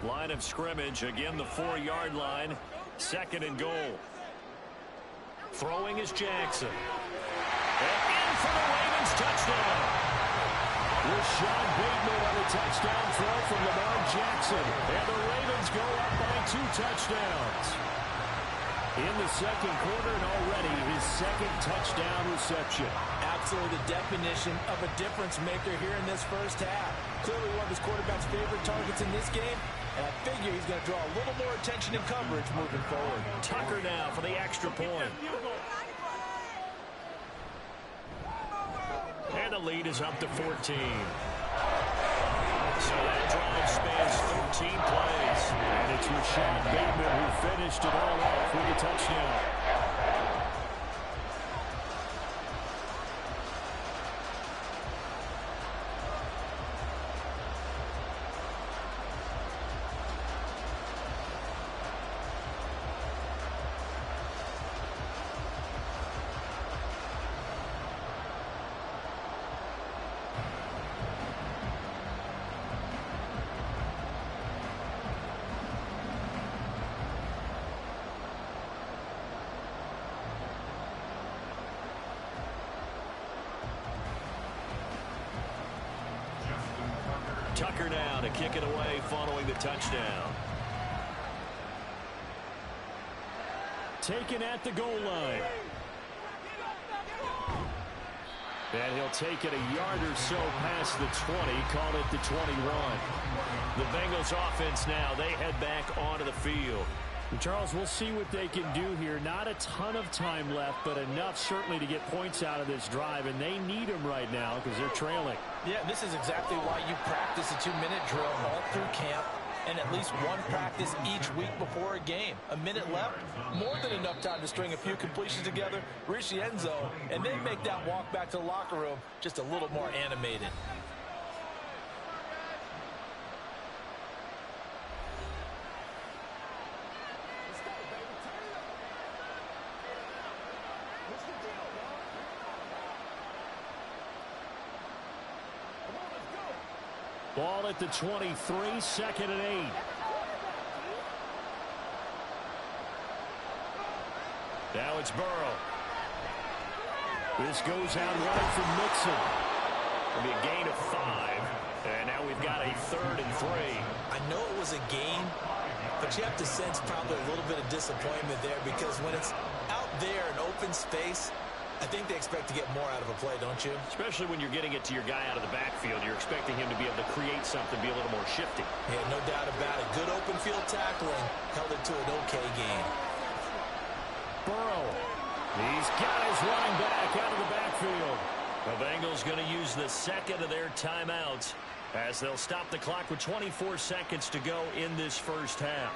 Line of scrimmage, again the 4-yard line. 2nd and goal. Throwing is Jackson. And in for the Ravens touchdown. Rashad Bateman on a touchdown throw from Lamar Jackson. And the Ravens go up by 2 touchdowns. In the 2nd quarter, and already his 2nd touchdown reception. Absolutely the definition of a difference maker here in this 1st half. Clearly one of his quarterback's favorite targets in this game. And I figure he's going to draw a little more attention and coverage moving forward. Tucker now for the extra point. And the lead is up to 14. So that drive spans 13 plays. And it's Rashad Bateman who finished it all off with a touchdown. Tucker now to kick it away following the touchdown. Taken at the goal line. And he'll take it a yard or so past the 20, call it the 21. The Bengals offense now, they head back onto the field. Charles, we'll see what they can do here. Not a ton of time left, but enough certainly to get points out of this drive, and they need them right now because they're trailing. Yeah, this is exactly why you practice a 2-minute drill all through camp and at least one practice each week before a game. A minute left, more than enough time to string a few completions together, reach the end zone, and then make that walk back to the locker room just a little more animated. Ball at the 23, 2nd and 8. Now it's Burrow. This goes out right from Mixon. It'll be a gain of 5. And now we've got a 3rd and 3. I know it was a gain, but you have to sense probably a little bit of disappointment there because when it's out there in open space, I think they expect to get more out of a play, don't you? Especially when you're getting it to your guy out of the backfield. You're expecting him to be able to create something, be a little more shifty. Yeah, no doubt about it. Good open field tackling. Held it to an okay gain. Burrow. He's got his running back out of the backfield. The Bengals going to use the second of their timeouts as they'll stop the clock with 24 seconds to go in this first half.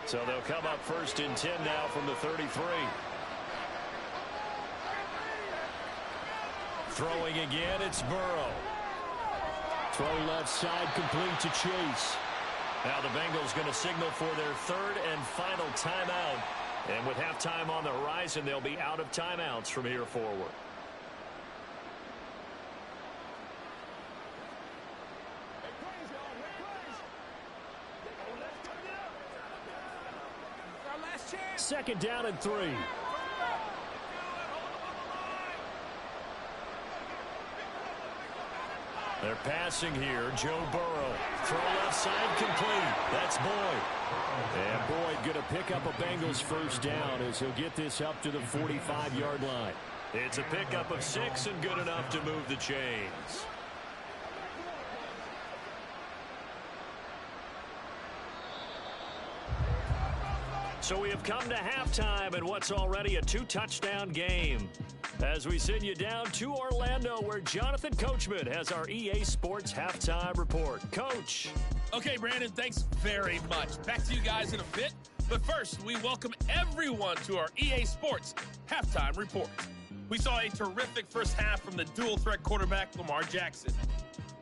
So they'll come up first and 10 now from the 33. Throwing again, it's Burrow. Throw left side, complete to Chase. Now the Bengals going to signal for their third and final timeout. And with halftime on the horizon, they'll be out of timeouts from here forward. Second down and 3. They're passing here. Joe Burrow. Throw left side complete. That's Boyd. And Boyd going to pick up a Bengals first down as he'll get this up to the 45-yard line. It's a pickup of 6 and good enough to move the chains. So we have come to halftime in what's already a 2-touchdown game. As we send you down to Orlando, where Jonathan Coachman has our EA Sports Halftime Report. Coach. Okay, Brandon, thanks very much. Back to you guys in a bit. But first, we welcome everyone to our EA Sports Halftime Report. We saw a terrific first half from the dual-threat quarterback, Lamar Jackson.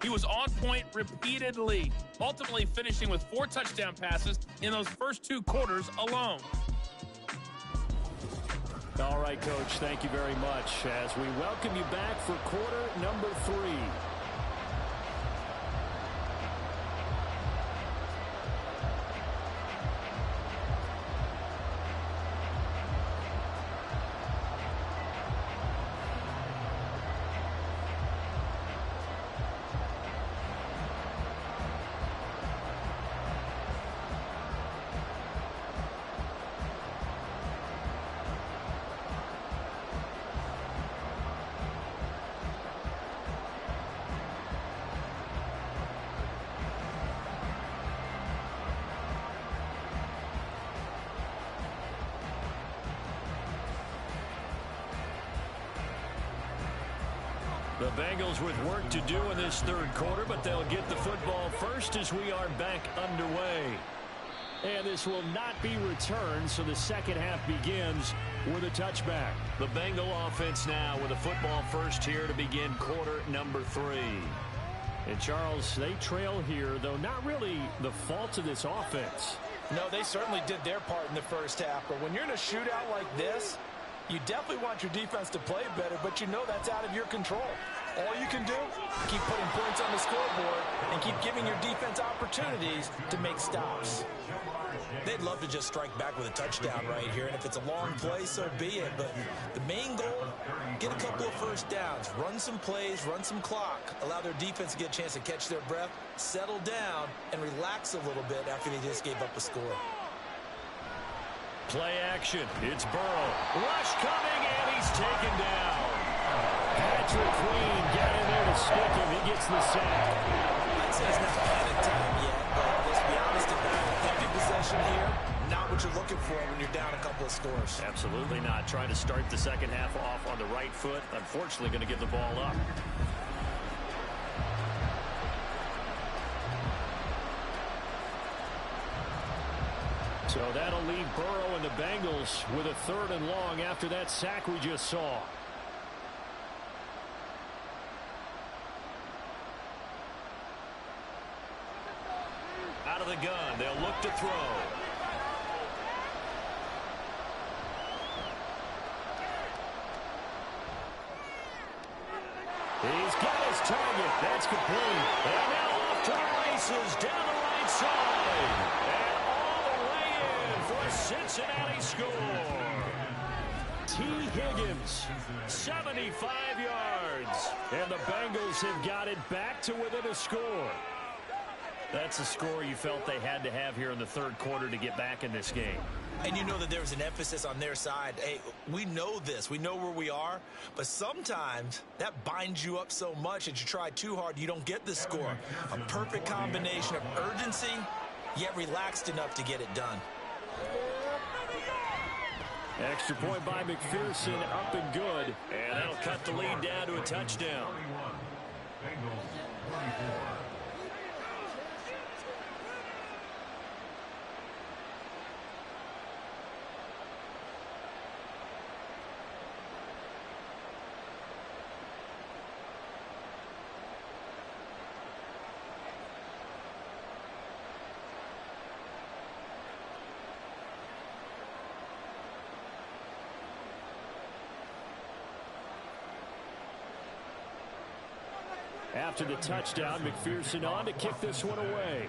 He was on point repeatedly, ultimately finishing with 4 touchdown passes in those first 2 quarters alone. All right, Coach, thank you very much as we welcome you back for quarter number 3. The Bengals with work to do in this third quarter, but they'll get the football first as we are back underway. And this will not be returned, so the second half begins with a touchback. The Bengal offense now with a football first here to begin quarter number 3. And Charles, they trail here, though not really the fault of this offense. No, they certainly did their part in the first half, but when you're in a shootout like this, you definitely want your defense to play better, but you know that's out of your control. All you can do, keep putting points on the scoreboard and keep giving your defense opportunities to make stops. They'd love to just strike back with a touchdown right here, and if it's a long play, so be it. But the main goal, get a couple of first downs, run some plays, run some clock, allow their defense to get a chance to catch their breath, settle down, and relax a little bit after they just gave up a score. Play action. It's Burrow. Rush coming, and he's taken down. Patrick Queen got in there to stick him. He gets the sack. I'd say it's not panic time yet, but let's be honest about it. Empty possession here, not what you're looking for when you're down a couple of scores. Absolutely not. Trying to start the second half off on the right foot. Unfortunately, going to give the ball up. So that'll leave Burrow and the Bengals with a 3rd and long after that sack we just saw. Out of the gun, they'll look to throw. He's got his target. That's complete. And now off to the races down the right side. And all the way in for a Cincinnati score. T. Higgins, 75 yards. And the Bengals have got it back to within a score. That's a score you felt they had to have here in the third quarter to get back in this game. And you know that there's an emphasis on their side. Hey, we know this. We know where we are. But sometimes that binds you up so much that you try too hard, you don't get the score. A perfect combination of urgency, yet relaxed enough to get it done. Extra point by McPherson, up and good. And that'll cut the lead down to a touchdown. After the touchdown, McPherson on to kick this one away.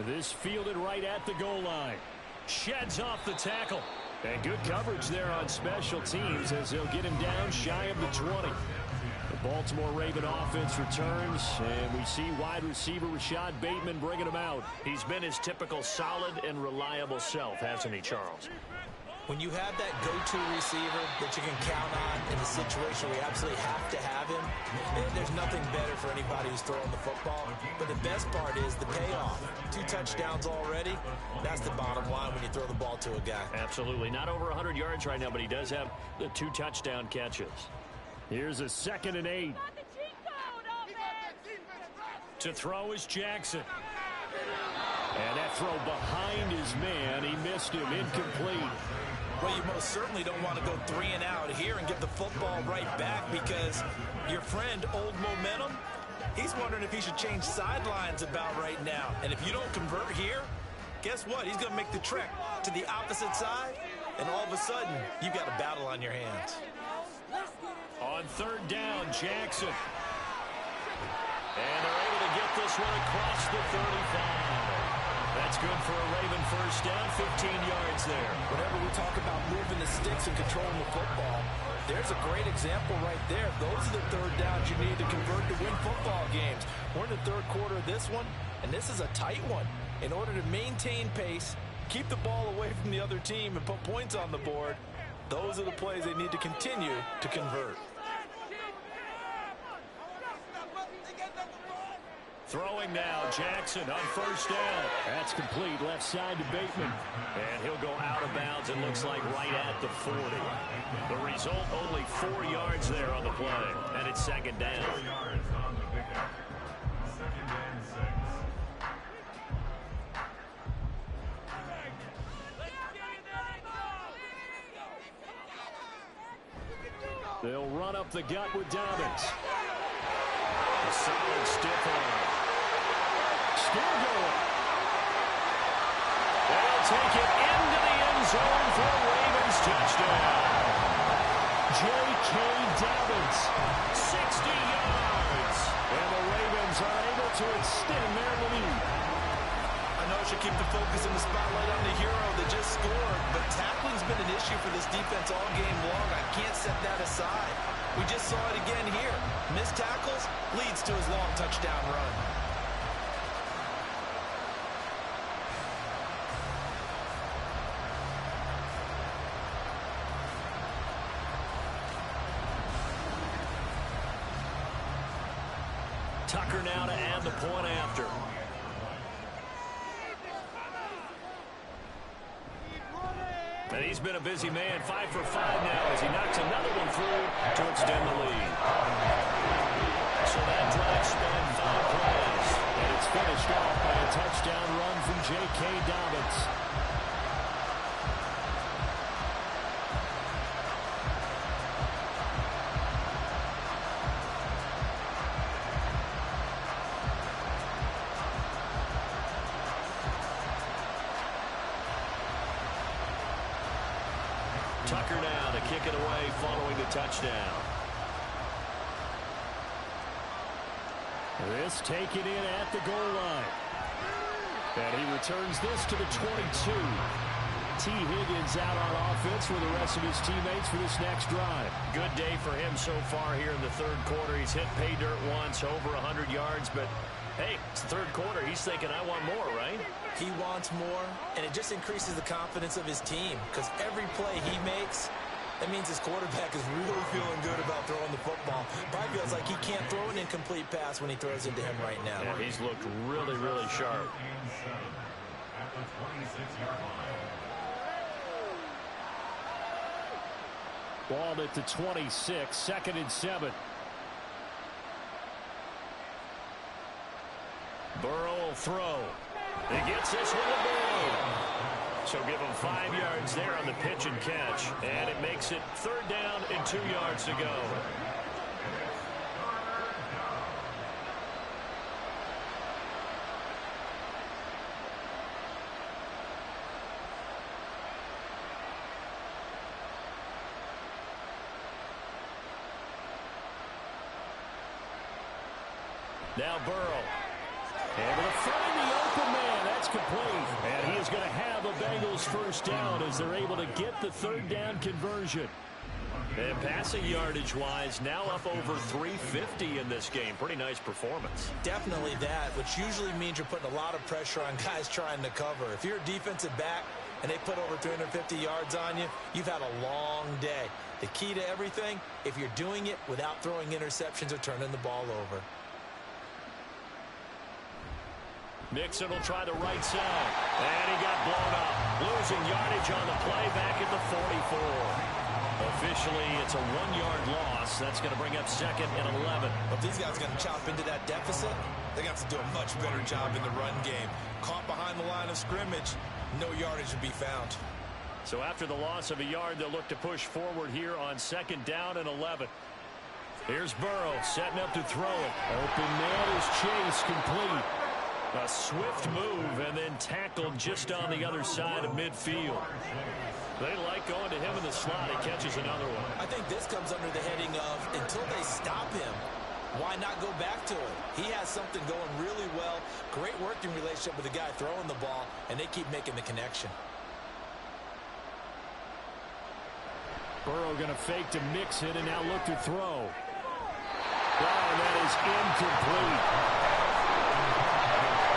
This fielded right at the goal line. Sheds off the tackle. And good coverage there on special teams as they'll get him down shy of the 20. The Baltimore Raven offense returns, and we see wide receiver Rashad Bateman bringing him out. He's been his typical solid and reliable self, hasn't he, Charles? When you have that go-to receiver that you can count on in the situation where you absolutely have to have him, there's nothing better for anybody who's throwing the football. But the best part is the payoff. 2 touchdowns already. That's the bottom line when you throw the ball to a guy. Absolutely. Not over 100 yards right now, but he does have the 2 touchdown catches. Here's a 2nd and 8. To throw is Jackson. And that throw behind his man. He missed him. Incomplete. Well, you most certainly don't want to go 3 and out here and get the football right back because your friend, Old Momentum, he's wondering if he should change sidelines about right now. And if you don't convert here, guess what? He's going to make the trek to the opposite side, and all of a sudden, you've got a battle on your hands. On 3rd down, Jackson. And they're able to get this one across the 35. That's good for a Raven first down, 15 yards there. Whenever we talk about moving the sticks and controlling the football, there's a great example right there. Those are the 3rd downs you need to convert to win football games. We're in the 3rd quarter of this one, and this is a tight one. In order to maintain pace, keep the ball away from the other team, and put points on the board, those are the plays they need to continue to convert. Throwing now, Jackson on 1st down. That's complete, left side to Bateman. And he'll go out of bounds, it looks like right at the 40. The result, only 4 yards there on the play. And it's 2nd down. They'll run up the gut with Dobbins. A solid stiff arm. Still going. They'll take it into the end zone for a Ravens touchdown. J.K. Dobbins, 60 yards. And the Ravens are able to extend their lead. I know I should keep the focus and the spotlight on the hero that just scored, but tackling's been an issue for this defense all game long. I can't set that aside. We just saw it again here. Missed tackles leads to his long touchdown run. Tucker now to add the point after. And he's been a busy man, 5 for 5 now as he knocks another one through to extend the lead. So that drive spanned 5 plays. And it's finished off by a touchdown run from J.K. Dobbins. Tucker now to kick it away following the touchdown. This taken in at the goal line. And he returns this to the 22. T. Higgins out on offense with the rest of his teammates for this next drive. Good day for him so far here in the third quarter. He's hit pay dirt once, over 100 yards, but hey, it's the third quarter. He's thinking, I want more, right? He wants more, and it just increases the confidence of his team because every play he makes, that means his quarterback is really feeling good about throwing the football. Probably feels like he can't throw an incomplete pass when he throws into him right now. Yeah, he's looked really, really sharp. Ball at the 26, 2nd and 7. Burrow will throw. He gets this one to go. So give him 5 yards there on the pitch and catch. And it makes it 3rd down and 2 yards to go. Now Burrow. Able to find the open man. That's complete. And he is going to have a Bengals first down as they're able to get the 3rd down conversion. And passing yardage-wise, now up over 350 in this game. Pretty nice performance. Definitely that, which usually means you're putting a lot of pressure on guys trying to cover. If you're a defensive back and they put over 350 yards on you, you've had a long day. The key to everything, if you're doing it without throwing interceptions or turning the ball over. Mixon will try the right side. And he got blown up. Losing yardage on the play back at the 44. Officially, it's a 1-yard loss. That's going to bring up 2nd and 11. If these guys are going to chop into that deficit, they're going to have to do a much better job in the run game. Caught behind the line of scrimmage, no yardage to be found. So after the loss of a yard, they'll look to push forward here on 2nd down and 11. Here's Burrow setting up to throw it. Open man is Chase, complete. A swift move and then tackled just on the other side of midfield. They like going to him in the slot. He catches another one. I think this comes under the heading of until they stop him, why not go back to it? He has something going really well. Great working relationship with the guy throwing the ball, and they keep making the connection. Burrow going to fake to mix it and now look to throw. Wow, that is incomplete.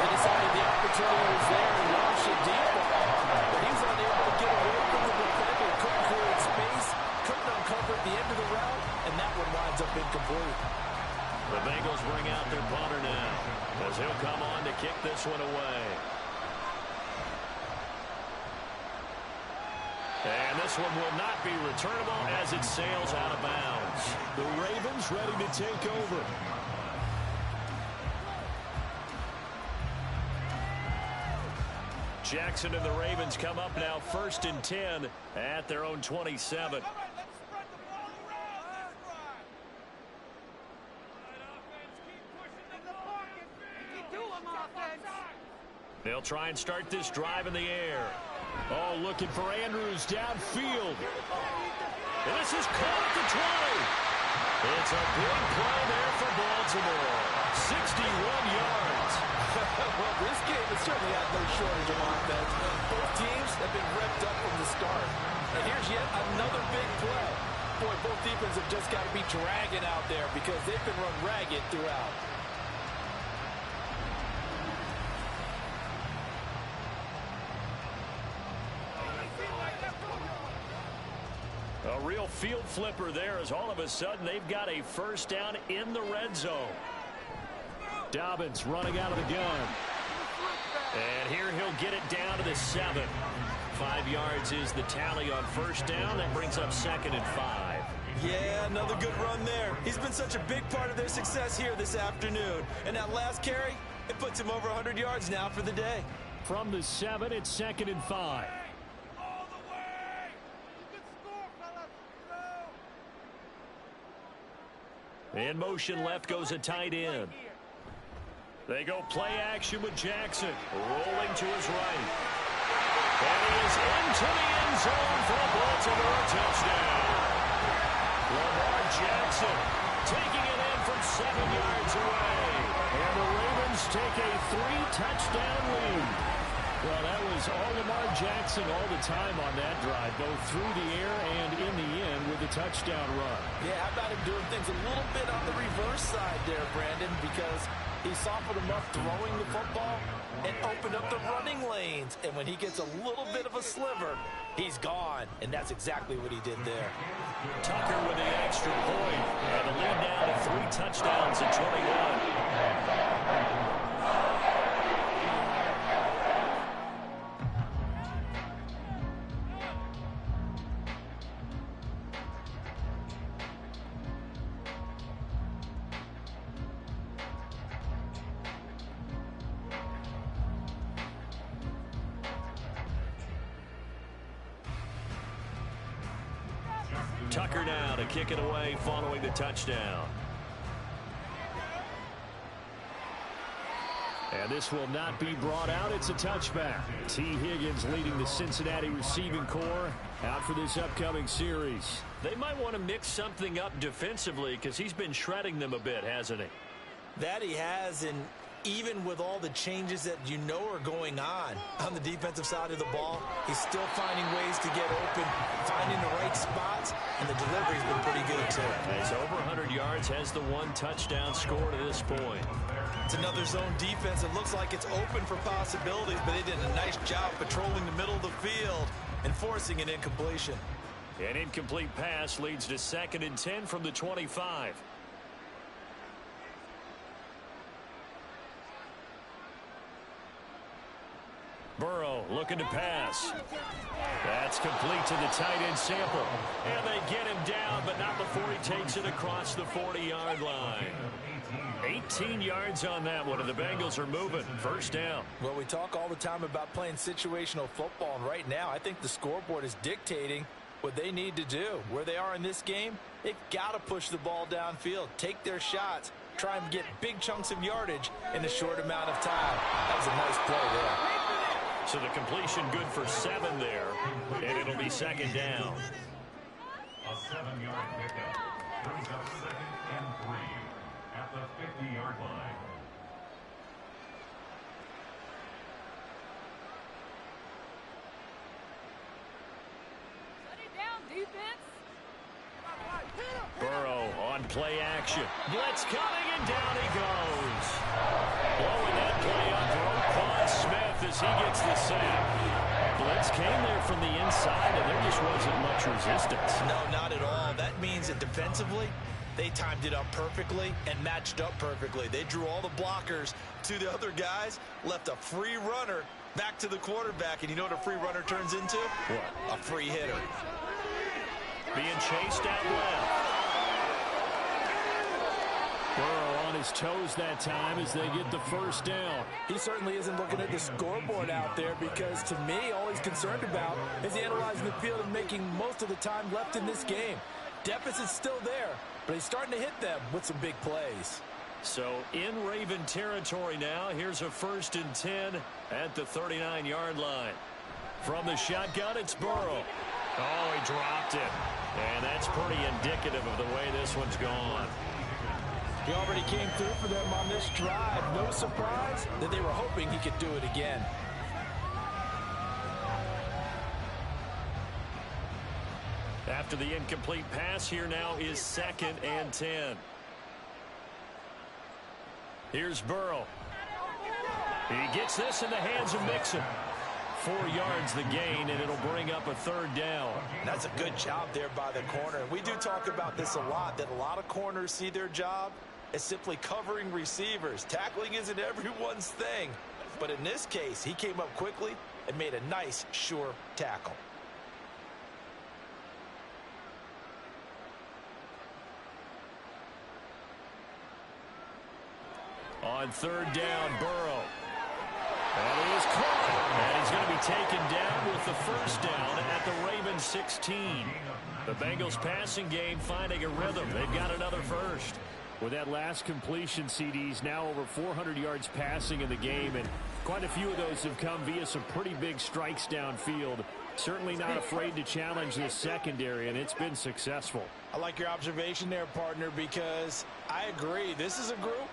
They decided the opportunity was there and launched a deep ball, but he was unable to get away from the defender, couldn't create space, couldn't uncover at the end of the route, and that one winds up incomplete. The Bengals bring out their punter now as he'll come on to kick this one away. And this one will not be returnable as it sails out of bounds. The Ravens ready to take over. Jackson and the Ravens come up now 1st and 10 at their own 27. They'll try and start this drive in the air. Oh, looking for Andrews downfield. And this is caught at the 20. It's a big play there for Baltimore. 61 yards. Well, this game has certainly had no shortage of offense. Both teams have been revved up from the start. And here's yet another big play. Boy, both defenses have just got to be dragging out there because they've been run ragged throughout. A real field flipper there as all of a sudden they've got a first down in the red zone. Dobbins running out of the gun. And here he'll get it down to the 7. 5 yards is the tally on first down. That brings up 2nd and 5. Yeah, another good run there. He's been such a big part of their success here this afternoon. And that last carry, it puts him over 100 yards now for the day. From the 7, it's 2nd and 5. In motion left goes a tight end. They go play action with Jackson. Rolling to his right. And he is into the end zone for a Baltimore touchdown. Lamar Jackson taking it in from 7 yards away. And the Ravens take a 3-touchdown lead. Well, that was all Lamar Jackson all the time on that drive, both through the air and in the end with a touchdown run. Yeah, how about him doing things a little bit on the reverse side there, Brandon, because he softened him up throwing the football and opened up the running lanes. And when he gets a little bit of a sliver, he's gone. And that's exactly what he did there. Tucker with the extra point and a lead down to 3 touchdowns at 21. Tucker now to kick it away following the touchdown. And this will not be brought out. It's a touchback. T. Higgins leading the Cincinnati receiving corps out for this upcoming series. They might want to mix something up defensively because he's been shredding them a bit, hasn't he? That he has, and even with all the changes that you know are going on the defensive side of the ball, he's still finding ways to get open, finding the right spots, and the delivery's been pretty good too. He's over 100 yards, has the 1 touchdown score to this point. It's another zone defense. It looks like it's open for possibilities, but they did a nice job patrolling the middle of the field and forcing an incompletion. An incomplete pass leads to 2nd and 10 from the 25. Burrow looking to pass. That's complete to the tight end Sample. And they get him down, but not before he takes it across the 40-yard line. 18 yards on that one, and the Bengals are moving. First down. Well, we talk all the time about playing situational football, and right now I think the scoreboard is dictating what they need to do. Where they are in this game, they've got to push the ball downfield, take their shots, try and get big chunks of yardage in a short amount of time. That was a nice play there. So the completion good for 7 there, and it'll be 2nd down. A 7-yard pickup brings up 2nd and 3 at the 50-yard line. Shut it down, defense. Burrow on play action. Blitz coming, and down he goes. Blowing that play up, Roquan Smith as he gets the sack. Blitz came there from the inside, and there just wasn't much resistance. No, not at all. That means that defensively, they timed it up perfectly and matched up perfectly. They drew all the blockers to the other guys, left a free runner back to the quarterback, and you know what a free runner turns into? What? A free hitter. Being chased out left. Burrow on his toes that time as they get the first down. He certainly isn't looking at the scoreboard out there because, to me, all he's concerned about is analyzing the field and making most of the time left in this game. Deficit's still there, but he's starting to hit them with some big plays. So in Raven territory now, here's a 1st and 10 at the 39-yard line. From the shotgun, it's Burrow. Oh, he dropped it. And that's pretty indicative of the way this one's gone. He already came through for them on this drive. No surprise that they were hoping he could do it again. After the incomplete pass, here now is 2nd and 10. Here's Burrow. He gets this in the hands of Mixon. 4 yards the gain, and it'll bring up a 3rd down. That's a good job there by the corner. We do talk about this a lot, that a lot of corners see their job as simply covering receivers. Tackling isn't everyone's thing. But in this case, he came up quickly and made a nice, sure tackle. On 3rd down, Burrow. And he is caught. And he's going to be taken down with the 1st down at the Ravens 16. The Bengals passing game finding a rhythm. They've got another 1st. With that last completion, CD's now over 400 yards passing in the game, and quite a few of those have come via some pretty big strikes downfield. Certainly not afraid to challenge this secondary, and it's been successful. I like your observation there, partner, because I agree. This is a group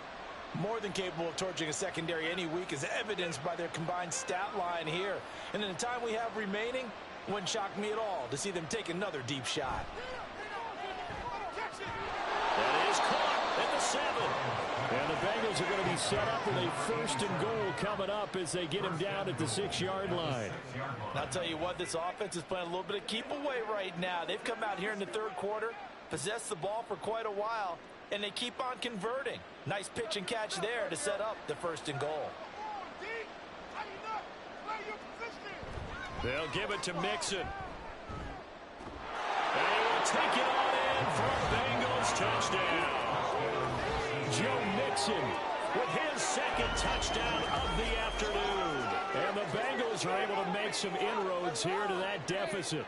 More than capable of torching a secondary any week, as evidenced by their combined stat line here. And in the time we have remaining, wouldn't shock me at all to see them take another deep shot. That is caught at the 7. And the Bengals are going to be set up with a 1st and goal coming up as they get him down at the 6-yard line. And I'll tell you what, this offense is playing a little bit of keep away right now. They've come out here in the 3rd quarter, possessed the ball for quite a while, and they keep on converting. Nice pitch and catch there to set up the 1st and goal. They'll give it to Mixon. They will take it on in for a Bengals touchdown. Joe Mixon with his 2nd touchdown of the afternoon. And the Bengals are able to make some inroads here to that deficit.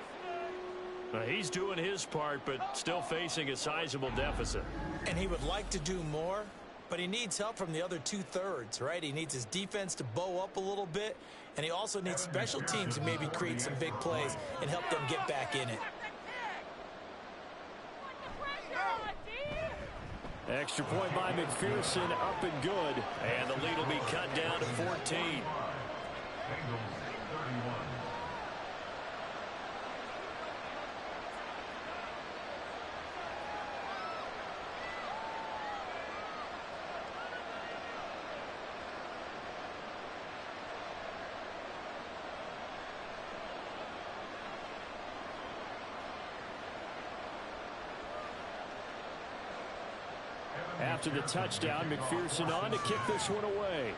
He's doing his part, but still facing a sizable deficit. And he would like to do more, but he needs help from the other 2/3, right? He needs his defense to bow up a little bit, and he also needs special teams to maybe create some big plays and help them get back in it. Extra point by McPherson, up and good. And the lead will be cut down to 14. After the touchdown, McPherson on to kick this one away.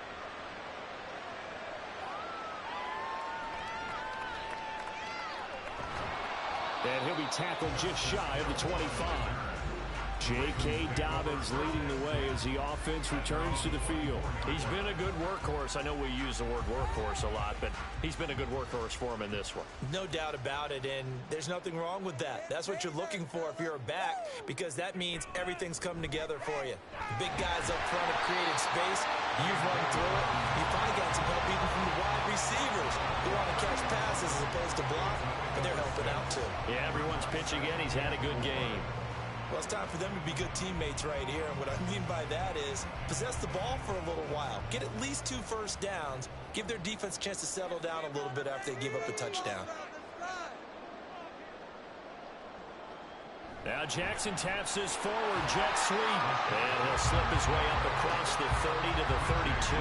And he'll be tackled just shy of the 25. J.K. Dobbins leading the way as the offense returns to the field. He's been a good workhorse. I know we use the word workhorse a lot, but he's been a good workhorse for him in this one. No doubt about it, and there's nothing wrong with that. That's what you're looking for if you're a back, because that means everything's coming together for you. Big guys up front have created space. You've run through it. You probably got some help even from the wide receivers who want to catch passes as opposed to block, but they're helping out too. Yeah, everyone's pitching in. He's had a good game. Well, it's time for them to be good teammates right here, and what I mean by that is possess the ball for a little while, get at least 2 first downs, give their defense a chance to settle down a little bit after they give up a touchdown. Now Jackson taps this forward jet sweep, and he'll slip his way up across the 30 to the 32.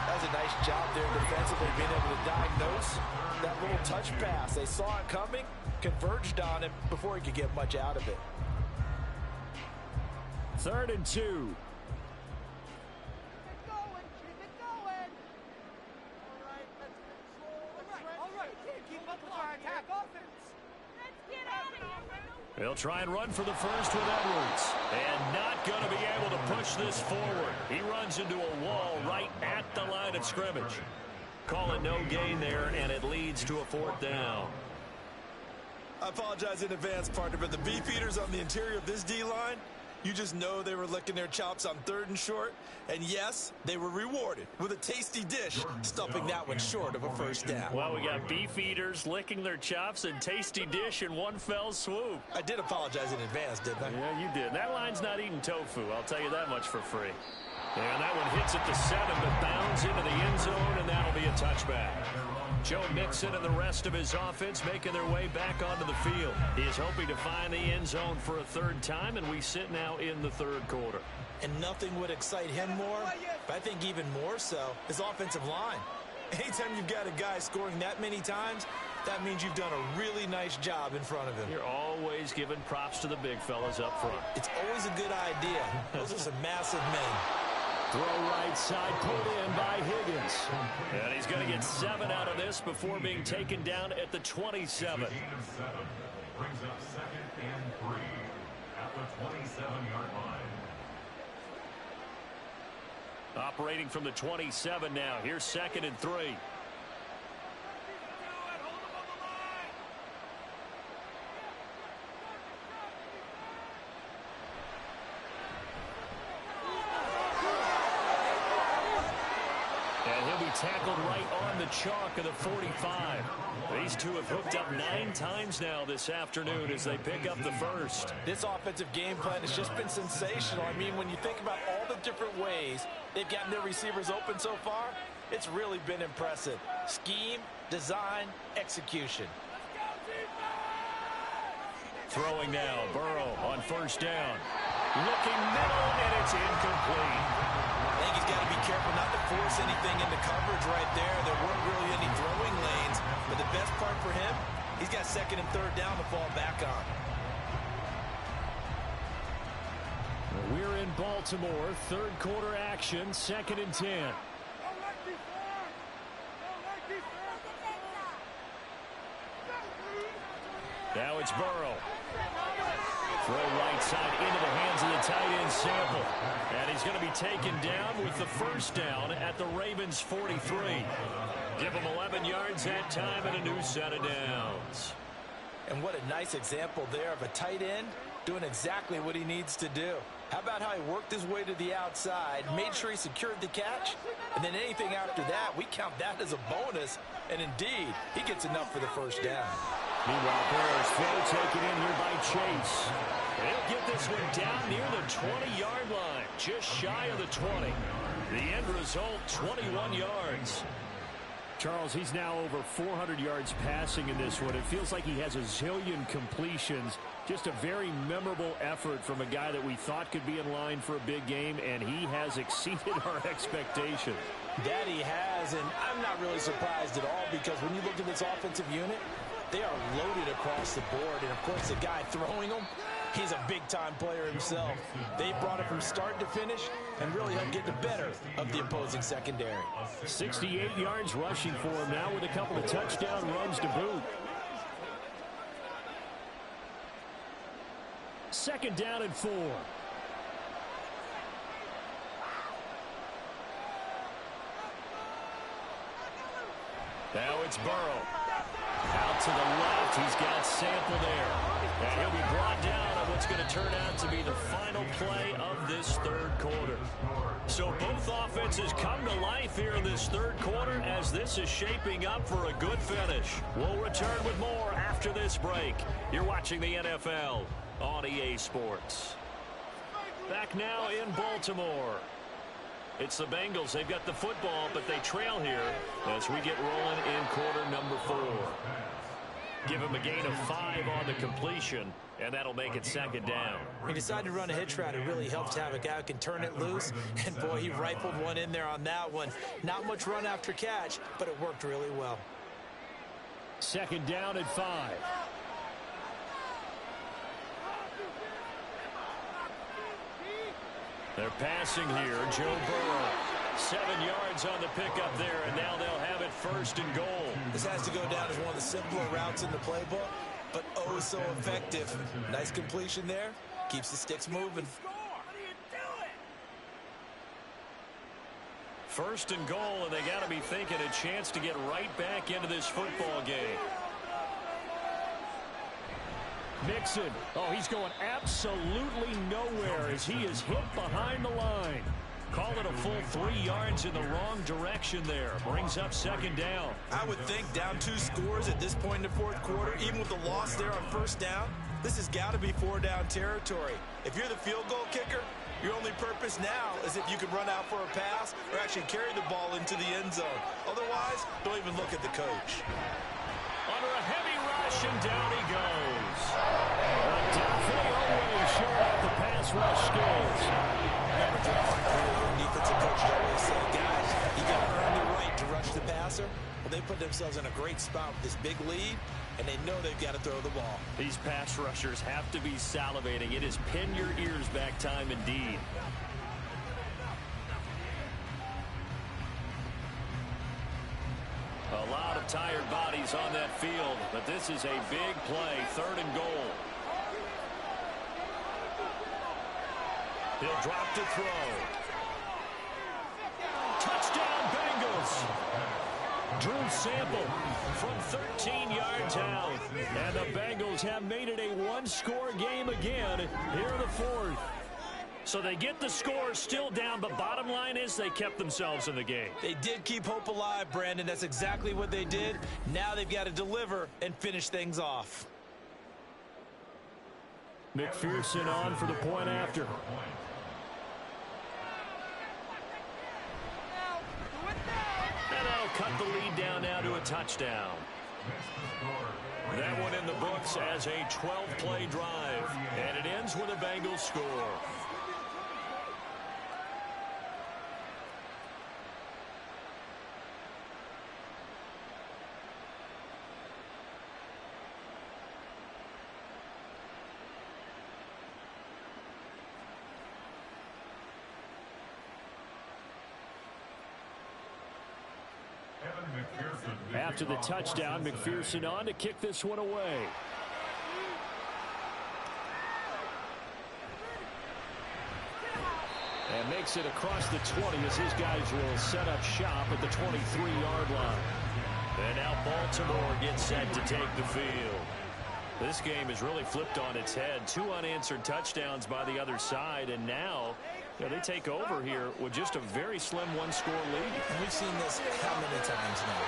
That was a nice job there defensively, being able to diagnose that little touch pass. They saw it coming, converged on him before he could get much out of it. 3rd and 2. Keep it going, keep it going. All right, keep up with our attack offense. Let's get out of here. They'll try and run for the first with Edwards. And not going to be able to push this forward. He runs into a wall right at the line of scrimmage. Call it no gain there, and it leads to a 4th down. I apologize in advance, partner, but the beefeaters on the interior of this D-line, you just know they were licking their chops on 3rd and short. And yes, they were rewarded with a tasty dish, stuffing that one short of a first down. Well, we got beef eaters licking their chops and tasty dish in one fell swoop. I did apologize in advance, didn't I? Yeah, you did. That line's not eating tofu, I'll tell you that much for free. And that one hits at the 7, but bounds into the end zone, and that'll be a touchback. Joe Mixon and the rest of his offense making their way back onto the field. He is hoping to find the end zone for a 3rd time, and we sit now in the 3rd quarter. And nothing would excite him more, but I think even more so, his offensive line. Anytime you've got a guy scoring that many times, that means you've done a really nice job in front of him. You're always giving props to the big fellas up front. It's always a good idea. Those are some massive men. Throw right side, pulled in by Higgins. And he's going to get 7 out of this before being taken down at the 27. Brings up 2nd and 3 at the 27-yard line. Operating from the 27 now. Here's 2nd and 3. Tackled right on the chalk of the 45. These two have hooked up 9 times now this afternoon as they pick up the first. This offensive game plan has just been sensational. I mean, when you think about all the different ways they've gotten their receivers open so far, it's really been impressive. Scheme, design, execution. Throwing now, Burrow on first down. Looking middle, and it's incomplete. I think he's got to be careful not to force anything into coverage right there. There weren't really any throwing lanes, but the best part for him, he's got second and third down to fall back on. We're in Baltimore, third quarter action, 2nd and 10. Now it's Burrow. Throw right side into the hands of the tight end Sample. And he's going to be taken down with the first down at the Ravens 43. Give him 11 yards that time and a new set of downs. And what a nice example there of a tight end doing exactly what he needs to do. How about how he worked his way to the outside, made sure he secured the catch, and then anything after that, we count that as a bonus. And indeed, he gets enough for the first down. Meanwhile, Burrow's throw taken in here by Chase. He'll get this one down near the 20-yard line, just shy of the 20. The end result, 21 yards. Charles, he's now over 400 yards passing in this one. It feels like he has a zillion completions. Just a very memorable effort from a guy that we thought could be in line for a big game, and he has exceeded our expectations. That he has, and I'm not really surprised at all because when you look at this offensive unit, they are loaded across the board. And, of course, the guy throwing them, he's a big-time player himself. They brought it from start to finish and really helped get the better of the opposing secondary. 68 yards rushing for him now with a couple of touchdown runs to boot. 2nd down and 4. Now it's Burrow. Out to the left, he's got Sample there. And he'll be brought down on what's going to turn out to be the final play of this third quarter. So both offenses come to life here in this third quarter as this is shaping up for a good finish. We'll return with more after this break. You're watching the NFL on EA Sports. Back now in Baltimore. It's the Bengals. They've got the football, but they trail here as we get rolling in quarter number 4. Give him a gain of 5 on the completion, and that'll make it 2nd down. He decided to run a hitch route. It really helps to have a guy who can turn it loose. And, boy, he rifled one in there on that one. Not much run after catch, but it worked really well. 2nd down and 5. They're passing here. Joe Burrow. 7 yards on the pickup there, and now they'll have it 1st and goal. This has to go down as one of the simpler routes in the playbook, but oh so effective. Nice completion there. Keeps the sticks moving. 1st and goal, and they got to be thinking a chance to get right back into this football game. Mixon. Oh, he's going absolutely nowhere as he is hit behind the line. Call it a full 3 yards in the wrong direction there. Brings up 2nd down. I would think down 2 scores at this point in the fourth quarter, even with the loss there on 1st down, this has got to be 4-down territory. If you're the field goal kicker, your only purpose now is if you can run out for a pass or actually carry the ball into the end zone. Otherwise, don't even look at the coach. Under a heavy rush, and down he goes. Definitely always showing off the pass rush skills. Defensive coach always say, guys, you got to earn the right to rush the passer. Well, they put themselves in a great spot with this big lead, and they know they've got to throw the ball. These pass rushers have to be salivating. It is pin your ears back time indeed. A lot of tired bodies on that field, but this is a big play, 3rd and goal. He'll drop to throw. Touchdown, Bengals. Drew Sample from 13 yards out. And the Bengals have made it a one-score game again here in the 4th. So they get the score still down, but bottom line is they kept themselves in the game. They did keep hope alive, Brandon. That's exactly what they did. Now they've got to deliver and finish things off. McPherson on for the point after. cut the lead down now to a touchdown. That one in the books as a 12-play drive. And it ends with a Bengals score. After the touchdown, McPherson on to kick this one away. And makes it across the 20 as his guys will set up shop at the 23-yard line. And now Baltimore gets set to take the field. This game is really flipped on its head. 2 unanswered touchdowns by the other side, and now they take over here with just a very slim one-score lead. We've seen this how many times now?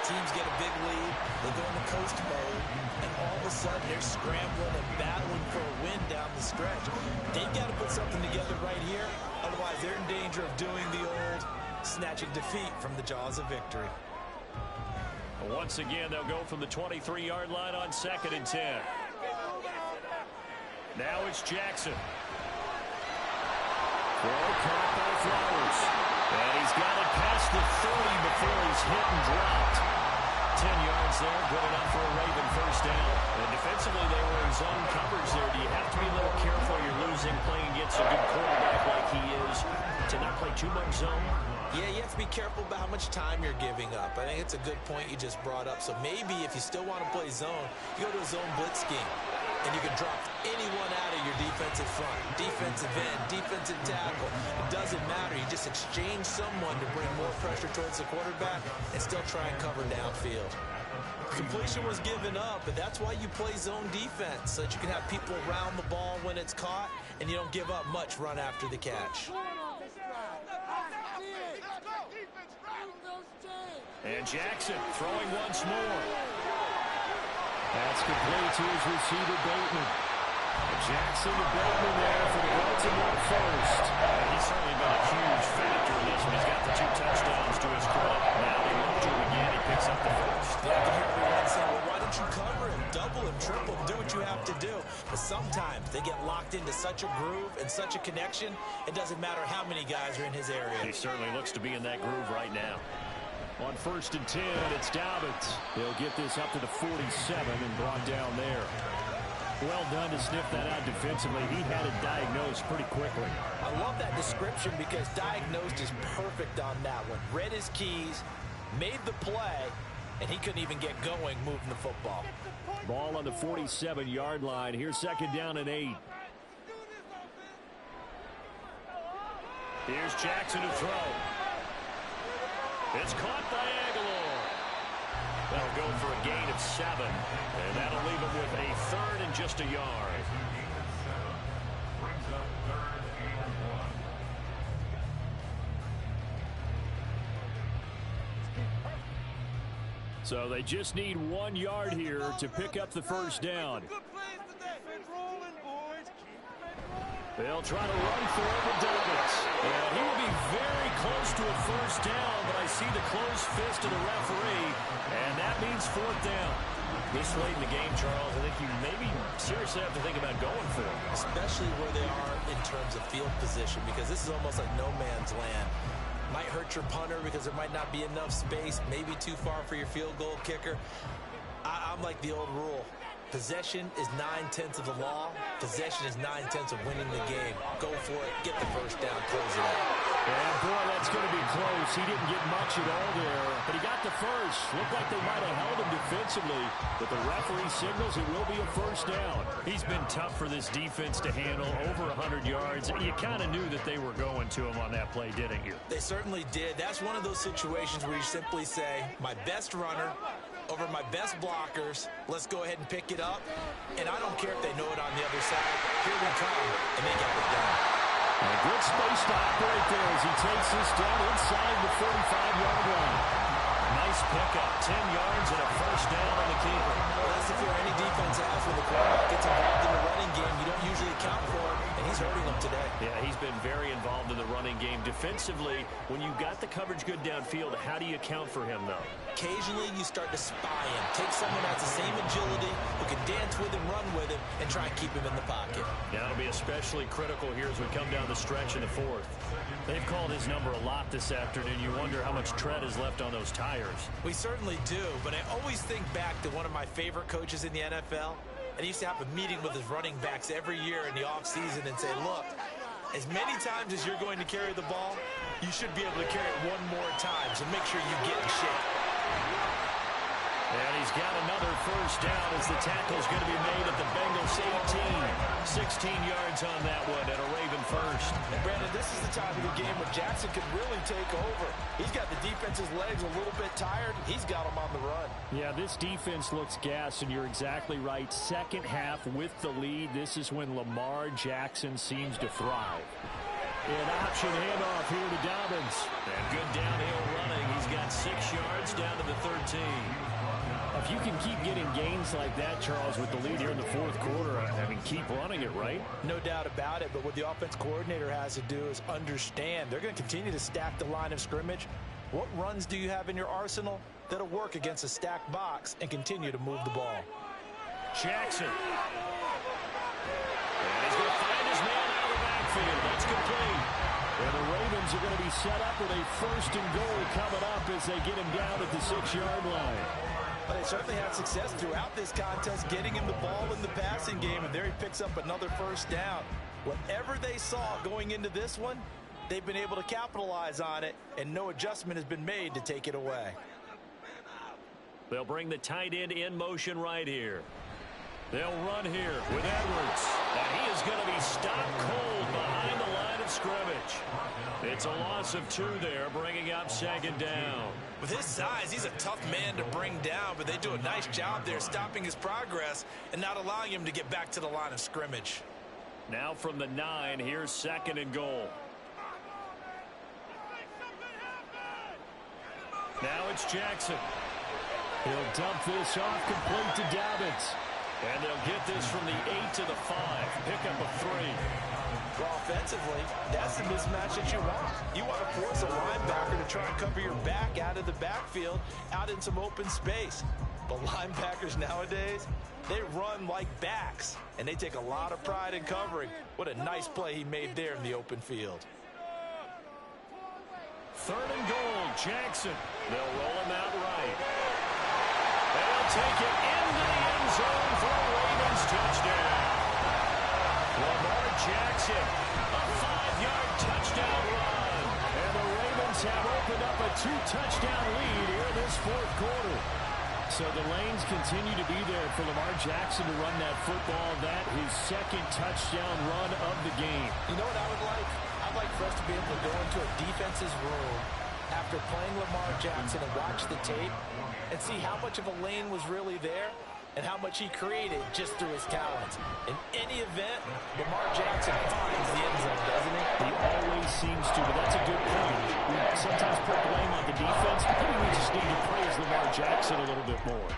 Teams get a big lead, they go into coast mode, and all of a sudden they're scrambling and battling for a win down the stretch. They've got to put something together right here, otherwise they're in danger of doing the old snatching defeat from the jaws of victory. Once again, they'll go from the 23-yard line on 2nd and 10. Now it's Jackson. Throw caught by Flowers. And he's got it past the 30 before he's hit and dropped. 10 yards there, good enough for a Raven first down. And defensively, they were in zone coverage there. Do you have to be a little careful? You're losing, playing against a good quarterback like he is, to not play too much zone? Yeah, you have to be careful about how much time you're giving up. I think it's a good point you just brought up. So maybe if you still want to play zone, you go to a zone blitz scheme. And you can drop anyone out of your defensive front, defensive end, defensive tackle. It doesn't matter. You just exchange someone to bring more pressure towards the quarterback and still try and cover downfield. Completion was given up, but that's why you play zone defense, so that you can have people around the ball when it's caught, and you don't give up much run after the catch. And Jackson throwing once more. That's complete to his receiver, Bateman. Jackson to Bateman there for the Baltimore first. He's certainly been a huge factor in this one. He's got the 2 touchdowns to his credit. Now they look to him again. He picks up the first. Yeah, I can hear everyone saying, well, why don't you cover him? Double him, triple him, do what you have to do. But sometimes they get locked into such a groove and such a connection, it doesn't matter how many guys are in his area. He certainly looks to be in that groove right now. On 1st and 10, it's Dobbins. He'll get this up to the 47 and brought down there. Well done to sniff that out defensively. He had it diagnosed pretty quickly. I love that description because diagnosed is perfect on that one. Read his keys, made the play, and he couldn't even get going moving the football. Ball on the 47-yard line. Here's 2nd down and 8. Here's Jackson to throw. It's caught by Aguilar. That'll go for a gain of 7. And that'll leave him with a 3rd and just a yard. Brings up 3rd and 1. So they just need 1 yard here to pick up the first down. They'll try to run for it with Dobbins. And he will be very close to a first down, but I see the closed fist of the referee, and that means 4th down. This late in the game, Charles, I think you maybe seriously have to think about going for it. Especially where they are in terms of field position, because this is almost like no man's land. Might hurt your punter because there might not be enough space, maybe too far for your field goal kicker. I'm like the old rule. Possession is 9/10 of the law. Possession is 9/10 of winning the game. Go for it. Get the first down. Close it out. And boy, that's going to be close. He didn't get much at all there, but he got the first. Looked like they might have held him defensively, but the referee signals it will be a first down. He's been tough for this defense to handle, over 100 yards. You kind of knew that they were going to him on that play, didn't you? They certainly did. That's one of those situations where you simply say, my best runner over my best blockers, let's go ahead and pick it up. And I don't care if they know it on the other side. Here we come, and they got it done. A good space to operate there as he takes this down inside the 45-yard line. Nice pickup, 10 yards and a first down on the keeper. Well, that's if you're any defense has when the quarterback gets involved in the running game. You don't usually account for it, and and he's hurting them today. Yeah, he's been very involved in the running game. Defensively, when you got the coverage good downfield, how do you account for him, though? Occasionally, you start to spy him. Take someone that has the same agility, who can dance with him, run with him, and try and keep him in the pocket. Now, it'll be especially critical here as we come down the stretch in the fourth. They've called his number a lot this afternoon. You wonder how much tread is left on those tires. We certainly do, but I always think back to one of my favorite coaches in the NFL. And he used to have a meeting with his running backs every year in the offseason and say, look, as many times as you're going to carry the ball, you should be able to carry it one more time, so make sure you get in shape. And he's got another first down as the tackle's going to be made at the Bengals 18. 16 yards on that one and a Raven first. And Brandon, this is the time of the game where Jackson can really take over. He's got the defense's legs a little bit tired. He's got them on the run. Yeah, this defense looks gassed, and you're exactly right. Second half with the lead, this is when Lamar Jackson seems to thrive. An option handoff here to Dobbins. And good downhill running. He's got 6 yards down to the 13. If you can keep getting gains like that, Charles, with the lead here in the fourth quarter, I mean, keep running it, right? No doubt about it, but what the offense coordinator has to do is understand. They're going to continue to stack the line of scrimmage. What runs do you have in your arsenal that'll work against a stacked box and continue to move the ball? Jackson. And he's going to find his man out of the backfield. That's complete. And the Ravens are going to be set up with a first and goal coming up as they get him down at the 6-yard line. But they certainly had success throughout this contest getting him the ball in the passing game, and there he picks up another first down. Whatever they saw going into this one, they've been able to capitalize on it, and no adjustment has been made to take it away. They'll bring the tight end in motion right here. They'll run here with Edwards, and he is going to be stopped cold behind the line of scrimmage. It's a loss of 2 there, bringing up second down. With his size, he's a tough man to bring down, but they do a nice job there stopping his progress and not allowing him to get back to the line of scrimmage. Now from the 9, here's second and goal. Now it's Jackson. He'll dump this off complete to Dobbins. And they'll get this from the 8 to the 5. Pick up a 3. Well, offensively, that's the mismatch that you want. You want to force a linebacker to try and cover your back out of the backfield, out in some open space. But linebackers nowadays, they run like backs, and they take a lot of pride in covering. What a nice play he made there in the open field. Third and goal, Jackson. They'll roll him out right. They'll take it into the end zone for a Ravens touchdown. Lamar Jackson, a 5-yard touchdown run. And the Ravens have opened up a 2-touchdown lead here in this fourth quarter. So the lanes continue to be there for Lamar Jackson to run that football. That his second touchdown run of the game. You know what I would like? I'd like for us to be able to go into a defense's room after playing Lamar Jackson and watch the tape and see how much of a lane was really there and how much he created just through his talents. In any event, Lamar Jackson finds the end zone, doesn't he? He always seems to, but that's a good point. We sometimes put blame on the defense. Maybe we just need to praise Lamar Jackson a little bit more.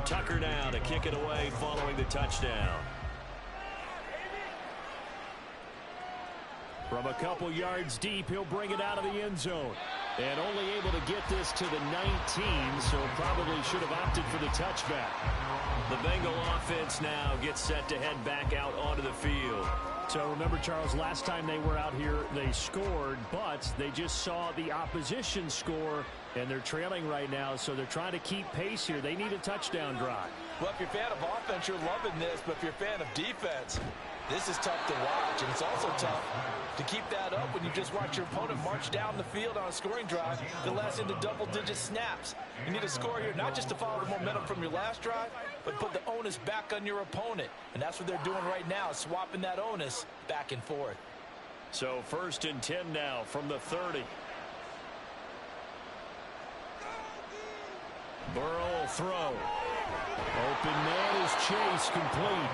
Tucker now to kick it away following the touchdown. From a couple yards deep, he'll bring it out of the end zone. And only able to get this to the 19, so probably should have opted for the touchback. The Bengal offense now gets set to head back out onto the field. So remember, Charles, last time they were out here, they scored, but they just saw the opposition score, and they're trailing right now, so they're trying to keep pace here. They need a touchdown drive. Well, if you're a fan of offense, you're loving this, but if you're a fan of defense, this is tough to watch, and it's also tough to keep that up when you just watch your opponent march down the field on a scoring drive that lasts into double-digit snaps. You need a score here, not just to follow the momentum from your last drive, but put the onus back on your opponent. And that's what they're doing right now, swapping that onus back and forth. So 1st and 10 now from the 30. Burrow will throw. Open man is chase complete.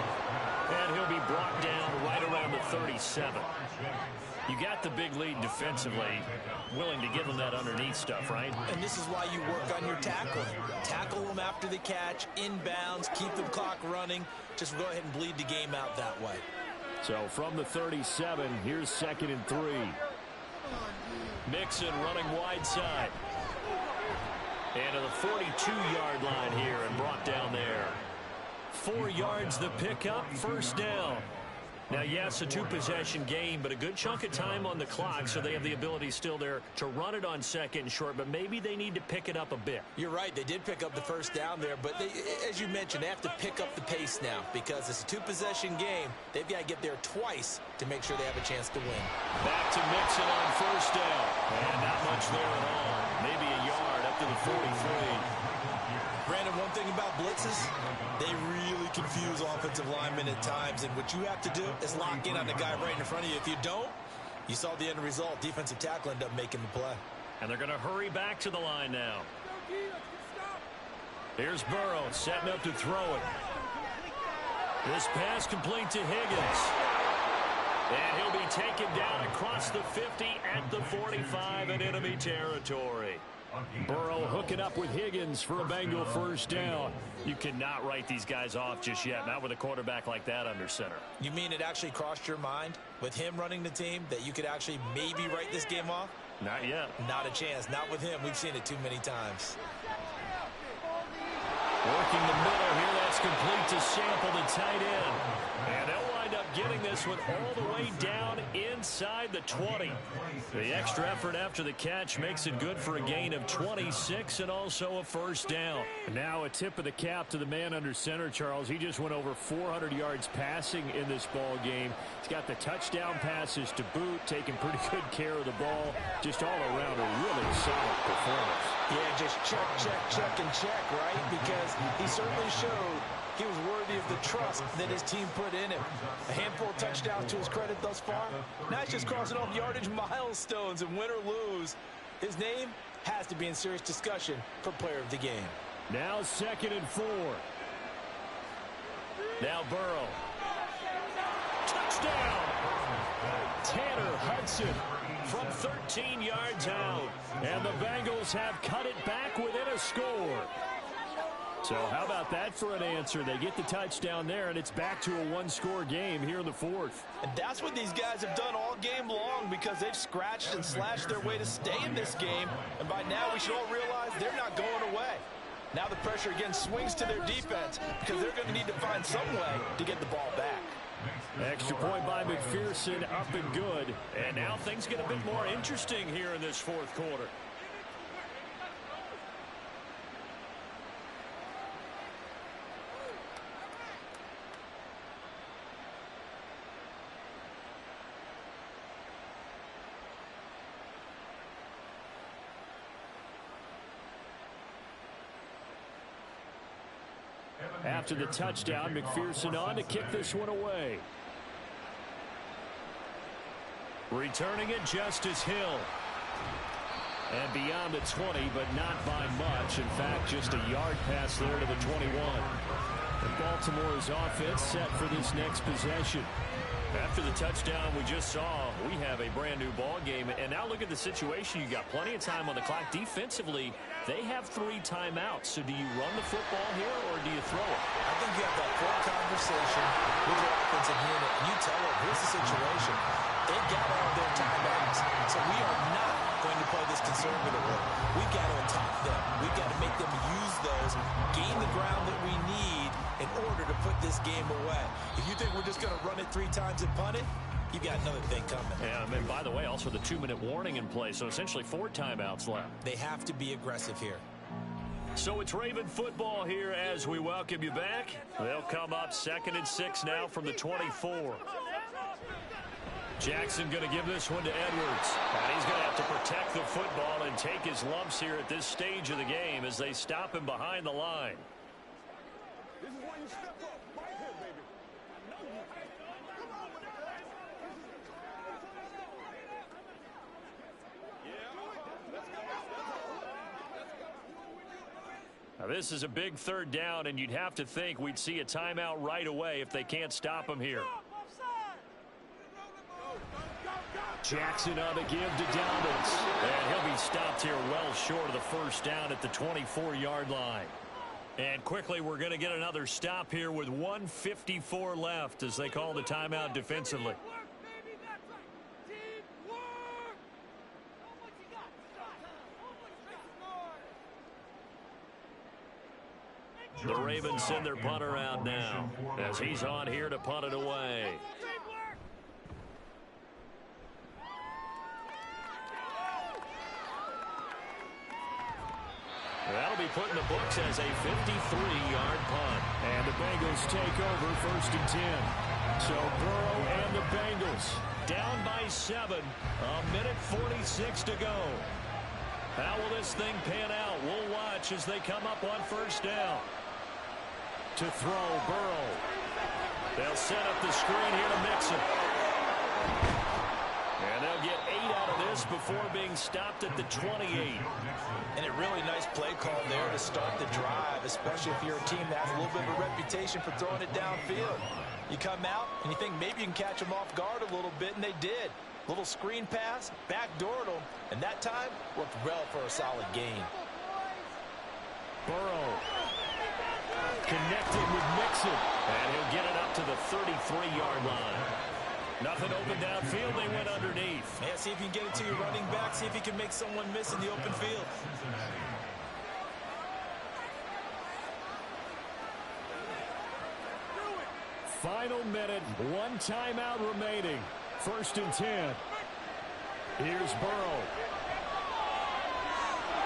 And he'll be brought down right around the 37. You got the big lead defensively, willing to give them that underneath stuff, right? And this is why you work on your tackling. Tackle them after the catch, inbounds, keep the clock running. Just go ahead and bleed the game out that way. So from the 37, here's 2nd and 3. Mixon running wide side. And to the 42-yard line here and brought down there. 4 yards the pickup, first down. Now, yes, a 2-possession game, but a good chunk of time on the clock, so they have the ability still there to run it on 2nd and short, but maybe they need to pick it up a bit. You're right. They did pick up the first down there, but they, as you mentioned, they have to pick up the pace now because it's a 2-possession game. They've got to get there twice to make sure they have a chance to win. Back to Mixon on first down. And not much there at all. Maybe a yard up to the 43. Brandon, one thing about blitzes, they really confuse offensive linemen at times, and what you have to do is lock in on the guy right in front of you. If you don't, you saw the end result. Defensive tackle ended up making the play. And they're going to hurry back to the line now. Here's Burrow setting up to throw it. This pass complete to Higgins. And he'll be taken down across the 50 at the 45 in enemy territory. Burrow hooking up with Higgins for a Bengal first down. You cannot write these guys off just yet, not with a quarterback like that under center. You mean it actually crossed your mind with him running the team that you could actually maybe write this game off? Not yet. Not a chance. Not with him. We've seen it too many times. Working the middle here. That's complete to Sample, the tight end. And they'll wind up getting this one all the way down inside the 20. The extra effort after the catch makes it good for a gain of 26 and also a first down. Now a tip of the cap to the man under center, Charles. He just went over 400 yards passing in this ball game. He's got the touchdown passes to boot, taking pretty good care of the ball. Just all around a really solid performance. Yeah, just check, and check, right? Because he certainly showed he was worthy of the trust that his team put in him. A handful of touchdowns to his credit thus far. Now he's just crossing off yardage milestones, and win or lose, his name has to be in serious discussion for player of the game. Now 2nd and 4. Now Burrow. Touchdown! Tanner Hudson from 13 yards out. And the Bengals have cut it back within a score. So how about that for an answer? They get the touchdown there, and it's back to a one-score game here in the 4th. And that's what these guys have done all game long because they've scratched and slashed their way to stay in this game. And by now, we should all realize they're not going away. Now the pressure again swings to their defense because they're going to need to find some way to get the ball back. Extra point by McPherson, up and good. And now things get a bit more interesting here in this 4th quarter. After the touchdown, McPherson on to kick this one away. Returning it, Justice Hill. And beyond the 20, but not by much. In fact, just a yard pass there to the 21. And Baltimore's offense set for this next possession. After the touchdown we just saw, we have a brand new ball game. And now look at the situation. You got plenty of time on the clock. Defensively, they have 3 timeouts. So do you run the football here or do you throw it? I think you have that full conversation with your offensive unit. And you tell them, here's the situation. They've got all their timeouts. So we are not going to play this conservatively. We've got to attack them. We've got to make them use those, gain the ground that we need in order to put this game away. If you think we're just going to run it 3 times and punt it, you've got another thing coming. Yeah, and by the way, also the 2-minute warning in play, so essentially 4 timeouts left. They have to be aggressive here. So it's Raven football here as we welcome you back. They'll come up 2nd and 6 now from the 24. Jackson going to give this one to Edwards. And he's going to have to protect the football and take his lumps here at this stage of the game as they stop him behind the line. This is why you step up right here, baby. I know you. Come on with that. This is a big third down, and you'd have to think we'd see a timeout right away if they can't stop him here. Jackson on the give to Dobbins. And he'll be stopped here well short of the first down at the 24-yard line. And quickly, we're going to get another stop here with 1:54 left as they call the timeout defensively. The Ravens send their punter out now as he's on here to punt it away. That'll be put in the books as a 53-yard punt. And the Bengals take over 1st and 10. So Burrow and the Bengals down by 7. 1:46 to go. How will this thing pan out? We'll watch as they come up on 1st down. To throw, Burrow. They'll set up the screen here to Mixon. And they'll get 8 out of this before being stopped at the 28. And a really nice play call there to start the drive, especially if you're a team that has a little bit of a reputation for throwing it downfield. You come out and you think maybe you can catch them off guard a little bit, and they did. Little screen pass, backdoored them, and that time worked well for a solid gain. Burrow connected with Mixon, and he'll get it up to the 33-yard line. Nothing open downfield, they went underneath. Yeah, see if you can get it to your running back, see if you can make someone miss in the open field. Final minute, 1 timeout remaining. 1st and 10. Here's Burrow.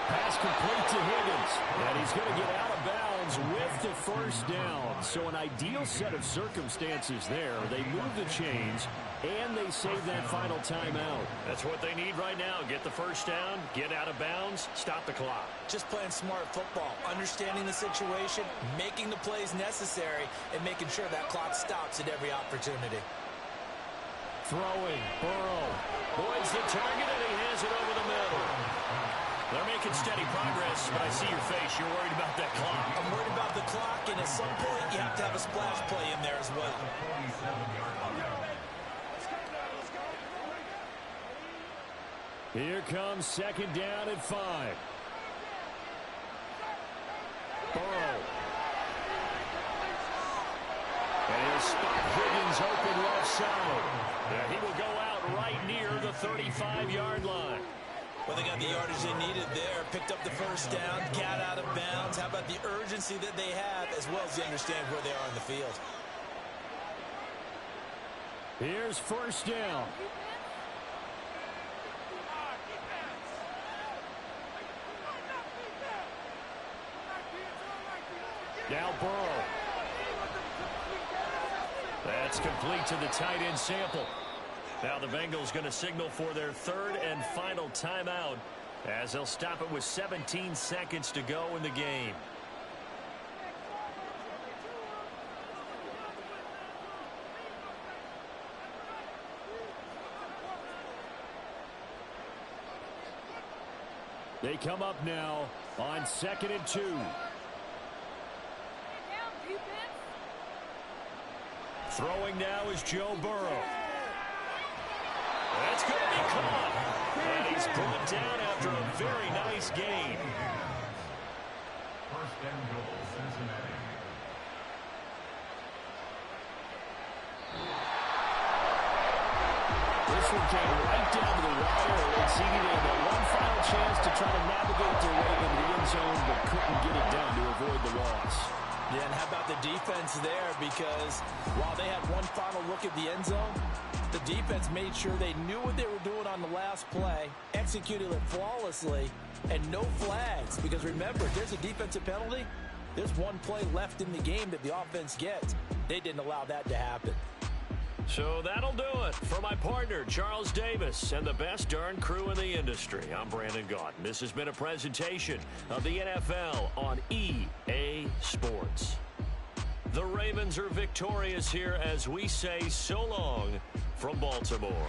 Pass complete to Higgins. And he's going to get out of bounds with the 1st down. So an ideal set of circumstances there. They move the chains, and they save that final timeout. That's what they need right now. Get the 1st down, get out of bounds, stop the clock. Just playing smart football, understanding the situation, making the plays necessary, and making sure that clock stops at every opportunity. Throwing, Burrow. Boyd's the target, and he has it over the middle. They're making steady progress, but I see your face. You're worried about that clock. I'm worried about the clock, and at some point, you have to have a splash play in there as well. Here comes 2nd down at 5. Burrow. And he'll spot Higgins open left side. And he will go out right near the 35-yard line. Well, they got the yardage they needed there. Picked up the 1st down, got out of bounds. How about the urgency that they have, as well as they understand where they are in the field. Here's 1st down. Now Burrow. That's complete to the tight end Sample. Now the Bengals going to signal for their 3rd and final timeout as they'll stop it with 17 seconds to go in the game. They come up now on 2nd and 2. Throwing now is Joe Burrow. That's going to be caught. And he's brought down after a very nice gain. 1st and goal, Cincinnati. This one came right down to the wire. And CD, they had one final chance to try to navigate their way into the end zone, but couldn't get it done to avoid the loss. Yeah, and how about the defense there? Because while they had one final look at the end zone, the defense made sure they knew what they were doing on the last play, executed it flawlessly, and no flags. Because remember, if there's a defensive penalty, there's one play left in the game that the offense gets. They didn't allow that to happen. So that'll do it for my partner, Charles Davis, and the best darn crew in the industry. I'm Brandon Gaudin. This has been a presentation of the NFL on EA Sports. The Ravens are victorious here as we say so long from Baltimore.